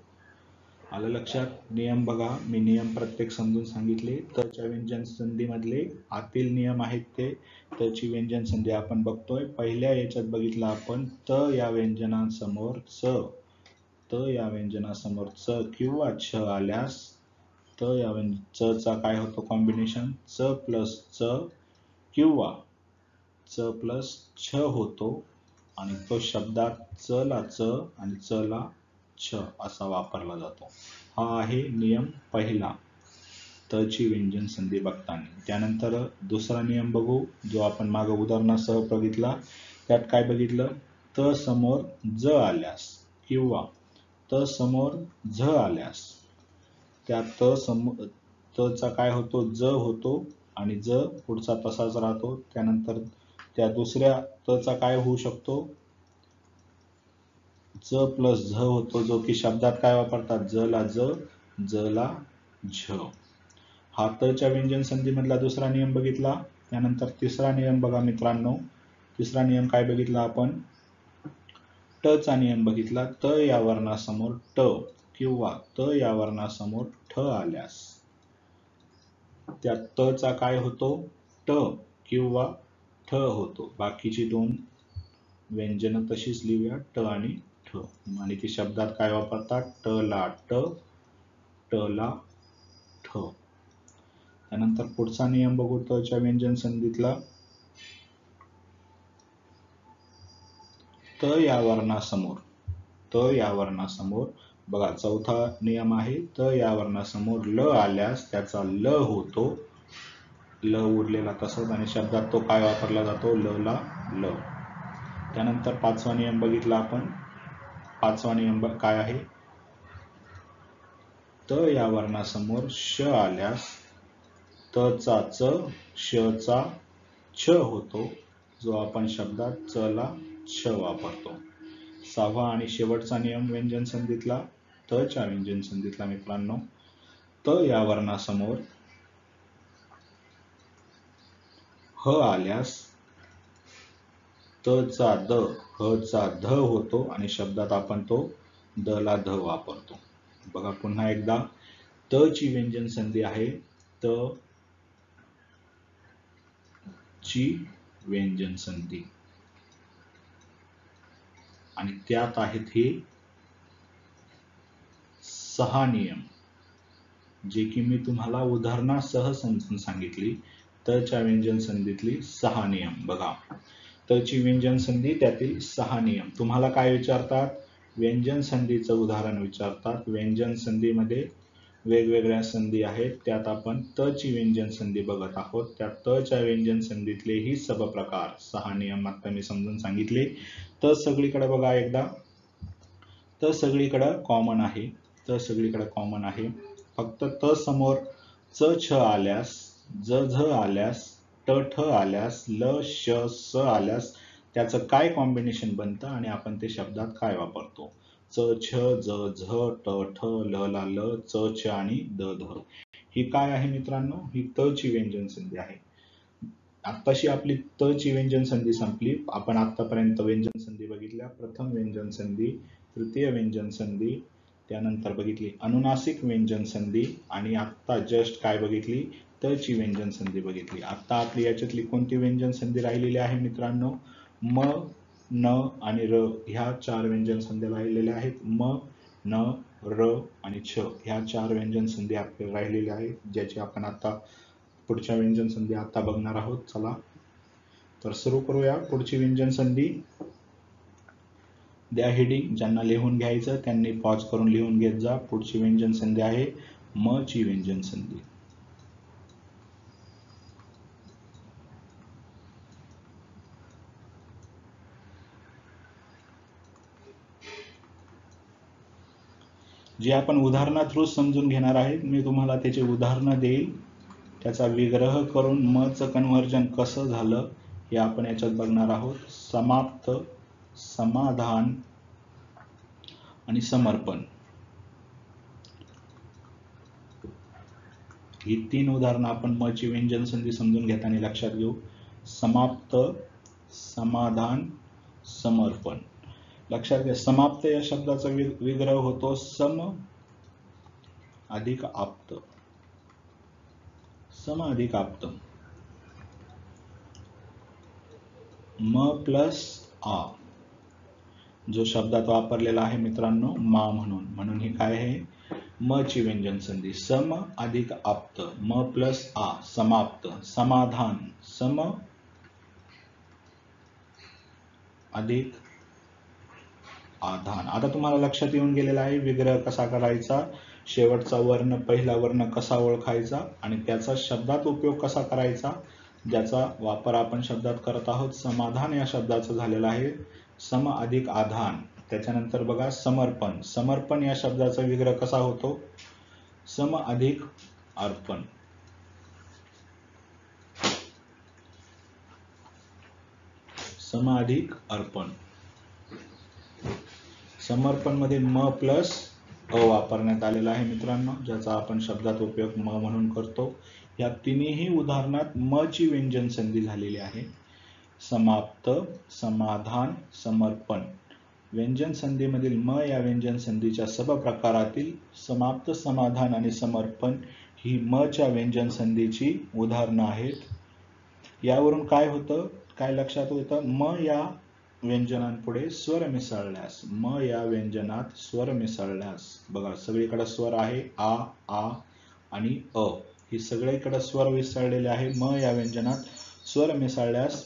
आलं लक्षात? नियम बघा, मी नियम प्रत्येक समजून सांगितले. तच्या व्यंजन संधीमधले आतील नियम आहेत ते. तची व्यंजन संधी आपण बघतोय. पहिल्या याच्यात बघितलं आपण त या व्यंजनासमोर च, त या व्यंजनासमोर च किंवा छ आल्यास त या च चा काय होतो कॉम्बिनेशन, च प्लस च किंवा च प्लस छ होतो आणि तो शब्दात च ला च आणि च ला छ असा वापरला जातो. हा आहे नियम पहिला त ची व्यंजन संधी बघताना. त्यानंतर दुसरा नियम बघू, जो आपण मागे उदाहरणासह बघितला. त्यात काय बघितलं, त समोर ज आल्यास किंवा त समोर झ आल्यास त्या त चा काय होतो, ज होतो आणि ज पुढचा तसाच राहतो. त्यानंतर त्या दुसऱ्या त चा काय होऊ शकतो, ज प्लस झ होतो, जो की शब्दात काय वापरतात, ज ला ज, ज ला झ. हा त च्या व्यंजन संधी मधला दुसरा नियम बघितला. त्यानंतर तिसरा नियम बघा मित्रांनो. तिसरा नियम काय बघितला आपण, ट चा नियम बघितला. त या वर्णासमोर ट किंवा त या वर्णासमोर ठ आल्यास त्या त चा काय होतो, ट किंवा ठ होतो. बाकीची दोन व्यंजन तशीच लिहूया, ट आणि ठ. आणि ती शब्दात काय वापरतात, ट ला ट, ट ला ठ. त्यानंतर पुढचा नियम बघू त च्या व्यंजन संधीतला. त या वर्णासमोर, त या वर्णासमोर बघा चौथा नियम आहे, त या वर्णासमोर ल आल्यास त्याचा ल होतो, ल उरलेला तसंच आणि शब्दात तो काय वापरला जातो, ल ला ल. त्यानंतर पाचवा नियम बघितला आपण. पाचवा नियम काय आहे, त या वर्णासमोर श आल्यास त चा च, श चा छ होतो, जो आपण शब्दात च ला छ वापरतो. सहावा आणि शेवटचा नियम व्यंजन संधीतला, त च्या व्यंजन संधीतला मित्रांनो. त या वर्णासमोर ह आल्यास त चा द, ह चा ध होतो आणि शब्दात आपण तो द ला ध वापरतो. बघा पुन्हा एकदा, त ची व्यंजन संधी आहे, त ची व्यंजन संधी आणि त्यात आहेत हे 6 नियम, जे की मी तुम्हाला उदाहरणासह समजून सांगितली. त च्या व्यंजन संधीतली 6 नियम बघा. त ची व्यंजन संधी, त्यातील 6 नियम. तुम्हाला काय विचारतात, व्यंजन संधीचं उदाहरण विचारतात. व्यंजन संधीमध्ये वेगवेगळ्या संधी आहेत, त्यात आपण त ची व्यंजन संधी बघत आहोत. त्या त च्या व्यंजन संधीतले ही सब प्रकार 6 नियम आता मी समजून सांगितले. त सगळीकडे बघा एकदा, त सगळीकडे कॉमन आहे, त सगळीकडे कॉमन आहे. फक्त त समोर च छ आल्यास, ज झ आल्यास, ट ठ आल्यास, ल श स आल्यास त्याचं काय कॉम्बिनेशन बनतं आणि आपण ते शब्दात काय वापरतो. च छ, ज झ, ट ठ, ल ला ल, च छ आणि द ध. ही काय आहे मित्रांनो, ही त ची व्यंजन संधी आहे. आत्ताशी आपली त ची व्यंजन संधी संपली. आपण आतापर्यंत व्यंजन संधी बघितल्या. प्रथम व्यंजन संधी, तृतीय व्यंजन संधी, त्यानंतर बघितली अनुनासिक व्यंजन संधी आणि आत्ता जस्ट काय बघितली, त ची व्यंजन संधी बघितली. आता आपली याच्यातली कोणती व्यंजन संधी राहिलेली आहे मित्रांनो, म, न आणि र ह्या 4 व्यंजन संध्या राहिलेल्या आहेत. म, न, र आणि छ ह्या 4 व्यंजन संधी आपल्याला राहिलेल्या आहेत, ज्याची आपण आता पुढच्या व्यंजन संधी आता बघणार आहोत. चला तर सुरू करूया. पुढची व्यंजन संधी द्या हेडिंग, ज्यांना लिहून घ्यायचं त्यांनी पॉज करून लिहून घेत जा. पुढची व्यंजन संधी आहे म ची व्यंजन संधी. जे आपण उदाहरणा थ्रू समजून घेणार आहे. मी तुम्हाला त्याचे उदाहरणं देईल, त्याचा विग्रह करून म चं कन्व्हर्जन कसं झालं हे आपण याच्यात बघणार आहोत. समाप्त, समाधान आणि समर्पण ही 3 उदाहरणं आपण म ची व्यंजन संधी समजून घेताना लक्षात घेऊ. समाप्त, समाधान, समर्पण. लक्षात घ्या, समाप्त या शब्दाचा विग्रह होतो सम अधिक आप्त, सम अधिक आप्त, म प्लस आ जो शब्दात वापरलेला आहे मित्रांनो मा म्हणून हे काय आहे, म ची व्यंजन संधी, सम अधिक आप्त, म प्लस आ समाप्त, समाधान, सम अधिक आधान. आता तुम्हाला लक्षात येऊन गेलेला आहे विग्रह कसा करायचा, शेवटचा वर्ण पहिला वर्ण कसा ओळखायचा आणि त्याचा शब्दात उपयोग कसा करायचा, ज्याचा वापर आपण शब्दात करत आहोत. समाधान या शब्दाचा झालेला आहे सम अधिक आधान. त्याच्यानंतर बघा समर्पण, समर्पण या शब्दाचा विग्रह कसा होतो, सम अधिक अर्पण. सम अधिक अर्पण. समर्पण मध्ये म प्लस अ वापरण्यात आलेला आहे मित्रांनो, ज्याचा आपण शब्दात उपयोग म म्हणून करतो. या तिन्ही उदाहरणात म ची व्यंजन संधी झालेली आहे. समाप्त, समाधान, समर्पण. व्यंजन संधीमधील म या व्यंजन संधीच्या सब प्रकारातील समाप्त, समाधान आणि समर्पण ही म च्या व्यंजन संधीची उदाहरणं आहेत. यावरून काय होतं, काय लक्षात होतं, म या व्यंजनांपुढे स्वर मिसळल्यास, म या व्यंजनात स्वर मिसळल्यास, बघा सगळीकडे स्वर आहे आ आणि अ, ही सगळीकडे स्वर मिसळलेले आहे. म या व्यंजनात स्वर मिसळल्यास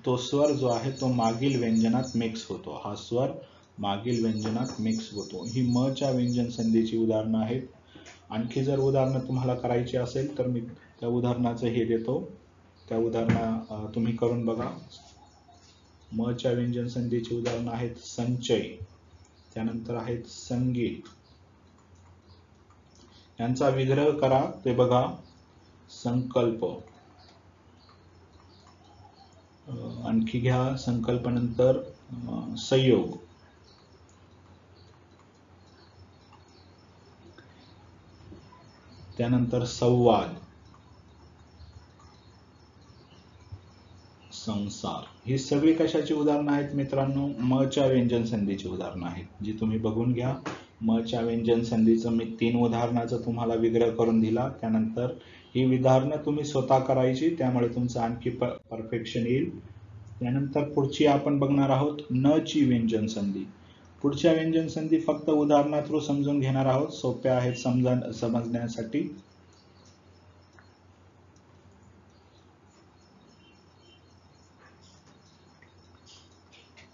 तो स्वर जो आहे तो मागील व्यंजनात मिक्स होतो. हा स्वर मागील व्यंजनात मिक्स होतो. ही म च्या व्यंजन संधीची उदाहरणं आहेत. आणखी जर उदाहरणं तुम्हाला करायची असेल तर मी त्या उदाहरणाचं हे देतो, त्या उदाहरणं तुम्ही करून बघा. म च्या व्यंजन संधीची उदाहरणं आहेत संचय, त्यानंतर आहेत संगीत. यांचा विग्रह करा ते बघा, संकल्प. आणखी घ्या संकल्पानंतर संयोग, त्यानंतर संवाद, संसार. ही सगळी कशाची उदाहरणं आहेत मित्रांनो, म च्या व्यंजन संधीची उदाहरणं आहेत, जी तुम्ही बघून घ्या. म च्या व्यंजन संधीचं मी 3 उदाहरणाचं तुम्हाला विग्रह करून दिला. त्यानंतर ही उदाहरणं तुम्ही स्वतः करायची, त्यामुळे तुमचं आणखी परफेक्शन येईल. त्यानंतर पुढची आपण बघणार आहोत न ची व्यंजन संधी. पुढच्या व्यंजन संधी फक्त उदाहरणा थ्रू समजून घेणार आहोत, सोप्या आहेत समजण्यासाठी.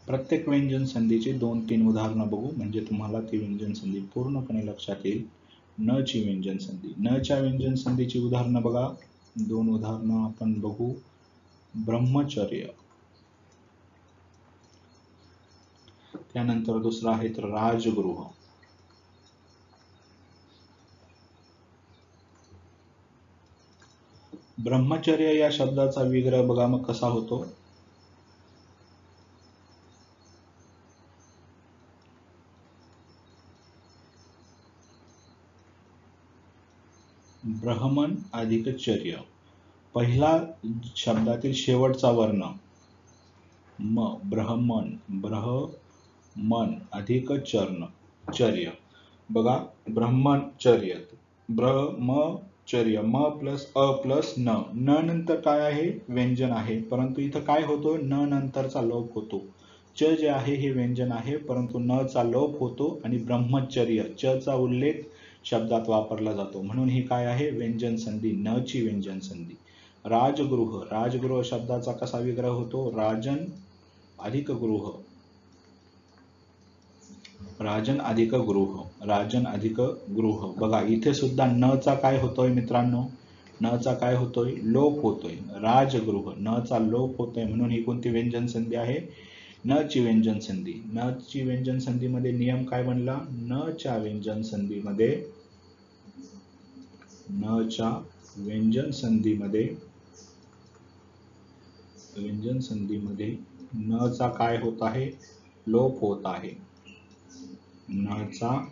प्रत्येक व्यंजन संधीची 2-3 उदाहरणं बघू, म्हणजे तुम्हाला ती व्यंजन संधी पूर्णपणे लक्षात येईल. न ची व्यंजन संधी, न च्या व्यंजन संधीची उदाहरणं बघा. 2 उदाहरणं आपण बघू. ब्रह्मचर्य, त्यानंतर दुसरं आहे राजगृह. ब्रह्मचर्य या शब्दाचा विग्रह बघा मग कसा होतो. ब्रह्मन अधिक चर्य. पहिला शब्दातील शेवटचा वर्ण म, ब्रह्मन, ब्रह्मन अधिक चर्य. बघा ब्रह्मचर्य, ब्रह्मचर्य, म प्लस अ प्लस न, न नंतर काय आहे व्यंजन आहे, परंतु इथं काय होतो, न नंतरचा लोप होतो. च जे आहे हे व्यंजन आहे, परंतु न चा लोप होतो आणि ब्रह्मचर्य च चा उल्लेख शब्दात वापरला जातो, म्हणून ही काय आहे व्यंजन संधी, न ची व्यंजन संधी. राजगृह, राजगृह शब्दाचा कसा विग्रह होतो, राजन अधिक गृह, राजन अधिक गृह, राजन अधिक गृह. बघा इथे सुद्धा न चा काय होतोय मित्रांनो, न चा काय होतोय, लोप होतोय. राजगृह, न चा लोप होतोय, म्हणून ही कोणती व्यंजन संधी आहे, न ची व्यंजन संधी. न ची व्यंजन संधीमध्ये नियम काय बनला, न च्या व्यंजन संधीमध्ये, न च्या व्यंजन संधीमध्ये न चा काय होत आहे, लोप होत आहे. न चा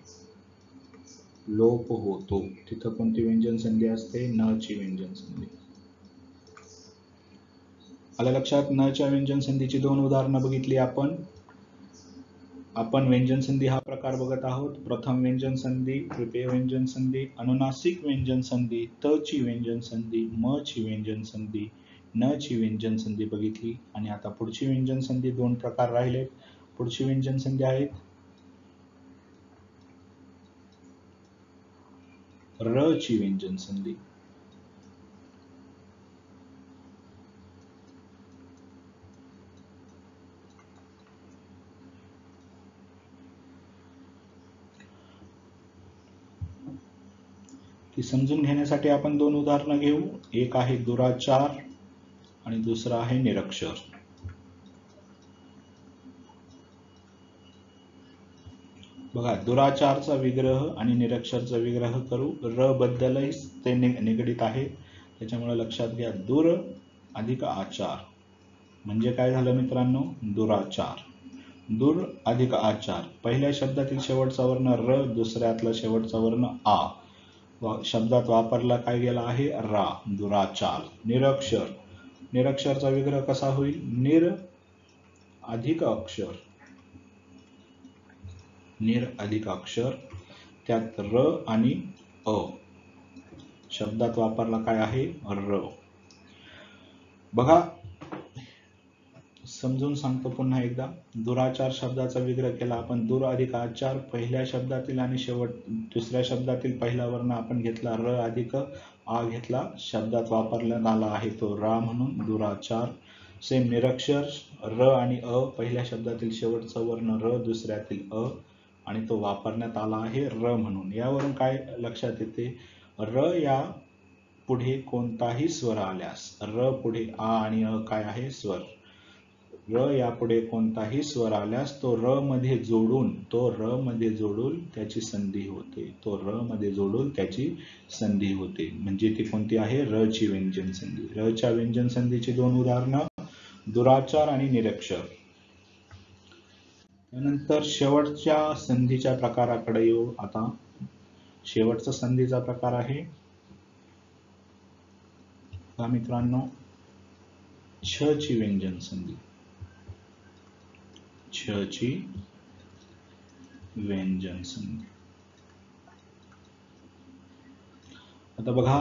लोप होतो. तिथं कोणती व्यंजन संधी असते, न ची व्यंजन संधी. आलं लक्षात. न च्या व्यंजन संधीची 2 उदाहरणं बघितली आपण. आपण व्यंजन संधी हा प्रकार बघत आहोत. प्रथम व्यंजन संधी, तृतीय व्यंजन संधी, अनुनासिक व्यंजन संधी, त ची व्यंजन संधी, म ची व्यंजन संधी, न ची व्यंजन संधी बघितली. आणि आता पुढची व्यंजन संधी दोन प्रकार राहिले. पुढची व्यंजन संधी आहेत र ची व्यंजन संधी. ती समजून घेण्यासाठी आपण दोन उदाहरणं घेऊ. एक आहे दुराचार आणि दुसरा आहे निरक्षर. बघा, दुराचारचा विग्रह आणि निरक्षरचा विग्रह करू. र बद्दलही ते निगडित आहे, त्याच्यामुळे लक्षात घ्या. दूर अधिक आचार म्हणजे काय झालं मित्रांनो? दुराचार. दूर अधिक आचार. पहिल्या शब्दातील शेवटचा वर्ण र, दुसऱ्यातला शेवटचा वर्ण आ. शब्दात वापरला काय गेला आहे? रा. दुराचार. निरक्षर. निरक्षरचा विग्रह कसा होईल? निर अधिक अक्षर. निर अधिक अक्षर, त्यात र आणि अ. शब्दात वापरला काय आहे? र. बघा, समजून सांगतो पुन्हा एकदा. दुराचार शब्दाचा विग्रह केला आपण. दूर अधिक आचार, पहिल्या शब्दातील आणि दुसऱ्या शब्दातील पहिला वर्ण आपण घेतला र अधिक आ घेतला. शब्दात वापरण्यात आला आहे तो रा म्हणून दुराचार. सेम निरक्षर, र आणि अ, पहिल्या शब्दातील शेवटचा वर्ण र, दुसऱ्यातील अ, आणि तो वापरण्यात आला आहे र म्हणून. यावरून काय लक्षात येते? र या पुढे कोणताही स्वर आल्यास, र पुढे आ आणि अ काय आहे? स्वर. र यापुढे कोणताही स्वर आल्यास तो र मध्ये जोडून त्याची संधी होते. तो र मध्ये जोडून त्याची संधी होते. म्हणजे ती कोणती आहे? र ची व्यंजन संधी. र च्या व्यंजन संधीची दोन उदाहरणं, दुराचार आणि निरक्षर. त्यानंतर शेवटच्या संधीच्या प्रकाराकडे येऊ. आता शेवटचा संधीचा प्रकार आहे मित्रांनो, छ ची व्यंजन संधी. छ ची व्यंजन संधी. आता बघा,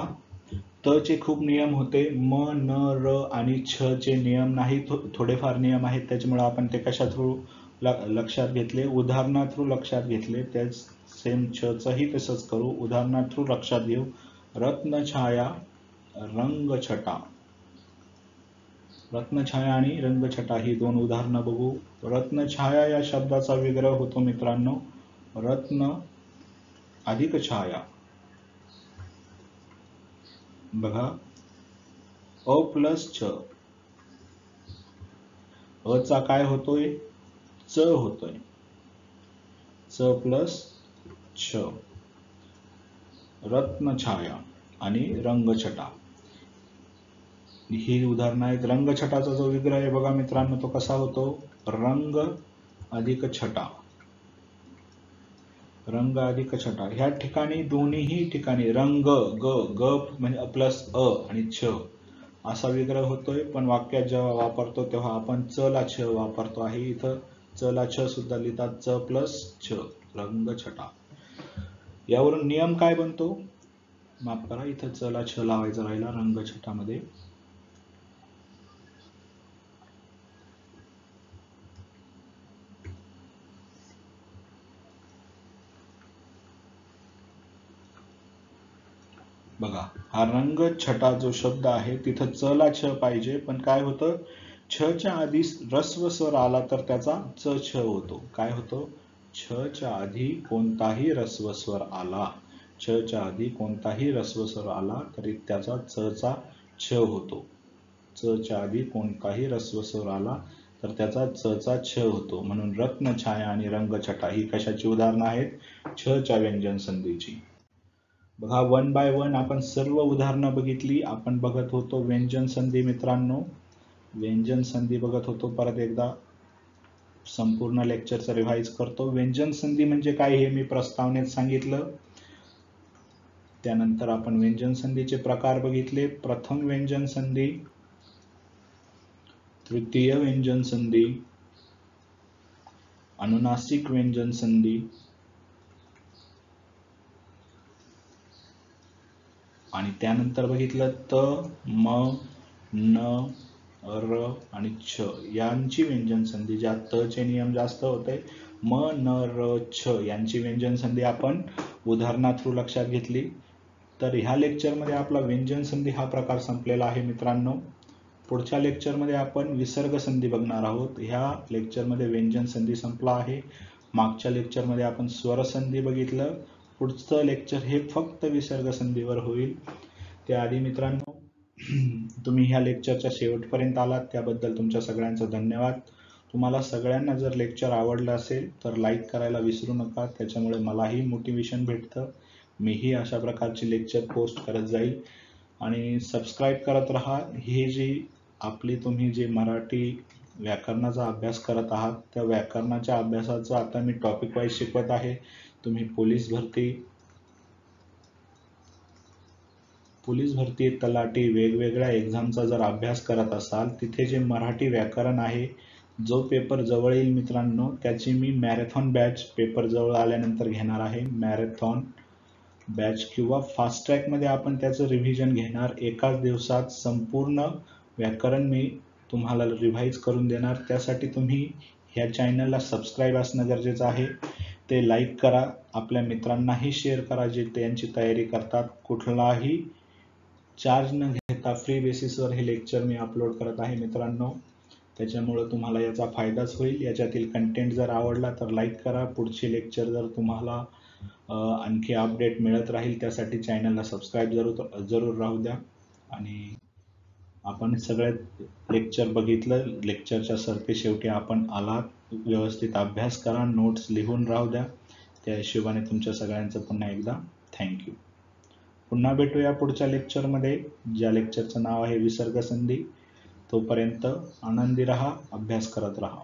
त चे खूप नियम होते. म, न, र आणि छ चे नियम नाही, थोडेफार नियम आहेत. त्याच्यामुळे आपण ते कशा थ्रू लक्षात घेतले? उदाहरणा थ्रू लक्षात घेतले. त्याच सेम छ चंही तसंच करू. उदाहरणा थ्रू लक्षात घेऊ. रत्नछाया, रंगछटा. रत्नछाया आणि रंगछटा ही दोन उदाहरणं बघू. रत्नछाया या शब्दाचा विग्रह होतो मित्रांनो रत्न अधिक छाया. बघा, अ प्लस छ. अ चा काय होतोय? च होतोय. च प्लस छ. रत्नछाया आणि रंगछटा ही उदाहरणं आहेत. रंगछटाचा जो विग्रह आहे बघा मित्रांनो, तो कसा होतो? रंग अधिक छटा. रंग अधिक छटा. ह्या ठिकाणी दोन्ही ठिकाणी रंग ग म्हणजे प्लस अ आणि छ असा विग्रह होतोय. पण वाक्यात जेव्हा वापरतो तेव्हा आपण च ला छ वापरतो आहे. इथं च ला छ सुद्धा लिहितात. च प्लस छ, रंग छटा. यावरून नियम काय बनतो? माफ करा, इथं च ला छ लावायचा राहिला रंगछटामध्ये. बघा, हा रंगछटा जो शब्द आहे तिथं च ला छ पाहिजे. पण काय होतं? छ च्या आधी ऱ्स्व स्वर आला तर त्याचा च छ होतो. काय होतो? छ च्या आधी कोणताही ऱ्स्व स्वर आला, छ च्या आधी कोणताही ऱ्स्व स्वर आला तरी त्याचा च चा छ होतो. च च्या आधी कोणताही ऱ्स्व स्वर आला तर त्याचा च चा छ होतो. म्हणून रत्नछाया आणि रंगछटा ही कशाची उदाहरणं आहेत? छ च्या व्यंजन संधीची. बघा, वन बाय वन आपण सर्व उदाहरणं बघितली. आपण बघत होतो व्यंजन संधी मित्रांनो, व्यंजन संधी बघत होतो. परत एकदा संपूर्ण लेक्चरचं रिवाइज करतो. व्यंजन संधी म्हणजे काय हे मी प्रस्तावनेत सांगितलं. त्यानंतर आपण व्यंजन संधीचे प्रकार बघितले. प्रथम व्यंजन संधी, तृतीय व्यंजन संधी अनुनासिक व्यंजन संधी आणि त्यानंतर बघितलं त, म, न, र आणि छ यांची व्यंजन संधी, ज्या त चे नियम जास्त होते, म, न, र, छ यांची व्यंजन संधी आपण उदाहरणा थ्रू लक्षात घेतली. तर ह्या लेक्चरमध्ये आपला व्यंजन संधी हा प्रकार संपलेला आहे मित्रांनो. पुढच्या लेक्चरमध्ये आपण विसर्ग संधी बघणार आहोत. ह्या लेक्चरमध्ये व्यंजन संधी संपला आहे. मागच्या लेक्चरमध्ये आपण स्वर संधी बघितलं. पुढचं लेक्चर हे फक्त विसर्ग संधीवर होईल. त्याआधी मित्रांनो, तुम्ही ह्या लेक्चरच्या शेवटपर्यंत आलात त्याबद्दल तुमच्या सगळ्यांचा धन्यवाद. तुम्हाला सगळ्यांना जर लेक्चर आवडलं असेल तर लाईक करायला विसरू नका, त्याच्यामुळे मलाही मोटिवेशन भेटतं. मीही अशा प्रकारची लेक्चर पोस्ट करत जाईल. आणि सबस्क्राईब करत राहा. ही जी आपली तुम्ही जे मराठी व्याकरणाचा अभ्यास करत आहात त्या व्याकरणाच्या अभ्यासाचा आता मी टॉपिक वाईज शिकवत आहे. तुम्ही पोलीस भरती, तलाठी वेगवेगळ्या एक्झामचा जर अभ्यास करत असाल, तिथे जे मराठी व्याकरण आहे, जो पेपर जवळ येईल मित्रांनो त्याची मी मॅरेथॉन बॅच पेपर जवळ आल्यानंतर घेणार आहे. मॅरेथॉन बॅच किंवा फास्ट ट्रॅकमध्ये आपण त्याचं रिव्हिजन घेणार. एकाच दिवसात संपूर्ण व्याकरण मी तुम्हाला रिव्हाइज करून देणार. त्यासाठी तुम्ही ह्या चॅनलला सबस्क्राईब असणं गरजेचं आहे. ते लाईक करा, आपल्या मित्रांनाही शेअर करा जे त्यांची तयारी करतात. कुठलाही चार्ज न घेता फ्री बेसिसवर हे लेक्चर मी अपलोड करत आहे मित्रांनो. त्याच्यामुळं तुम्हाला याचा फायदाच होईल. याच्यातील कंटेंट जर आवडला तर लाईक करा. पुढचे लेक्चर जर तुम्हाला आणखी अपडेट मिळत राहील त्यासाठी चॅनलला सबस्क्राईब जरूर राहू द्या. आणि आपण सगळ्यात लेक्चर बघितलं. लेक्चरच्या सरते शेवटी आपण आलात. व्यवस्थित अभ्यास करा, नोट्स लिहून राहू द्या. त्या हिशोबाने तुमच्या सगळ्यांचं पुन्हा एकदा थँक्यू. पुन्हा भेटूया पुढच्या लेक्चरमध्ये, ज्या लेक्चरचं नाव आहे विसर्ग संधी. तोपर्यंत आनंदी राहा, अभ्यास करत राहा.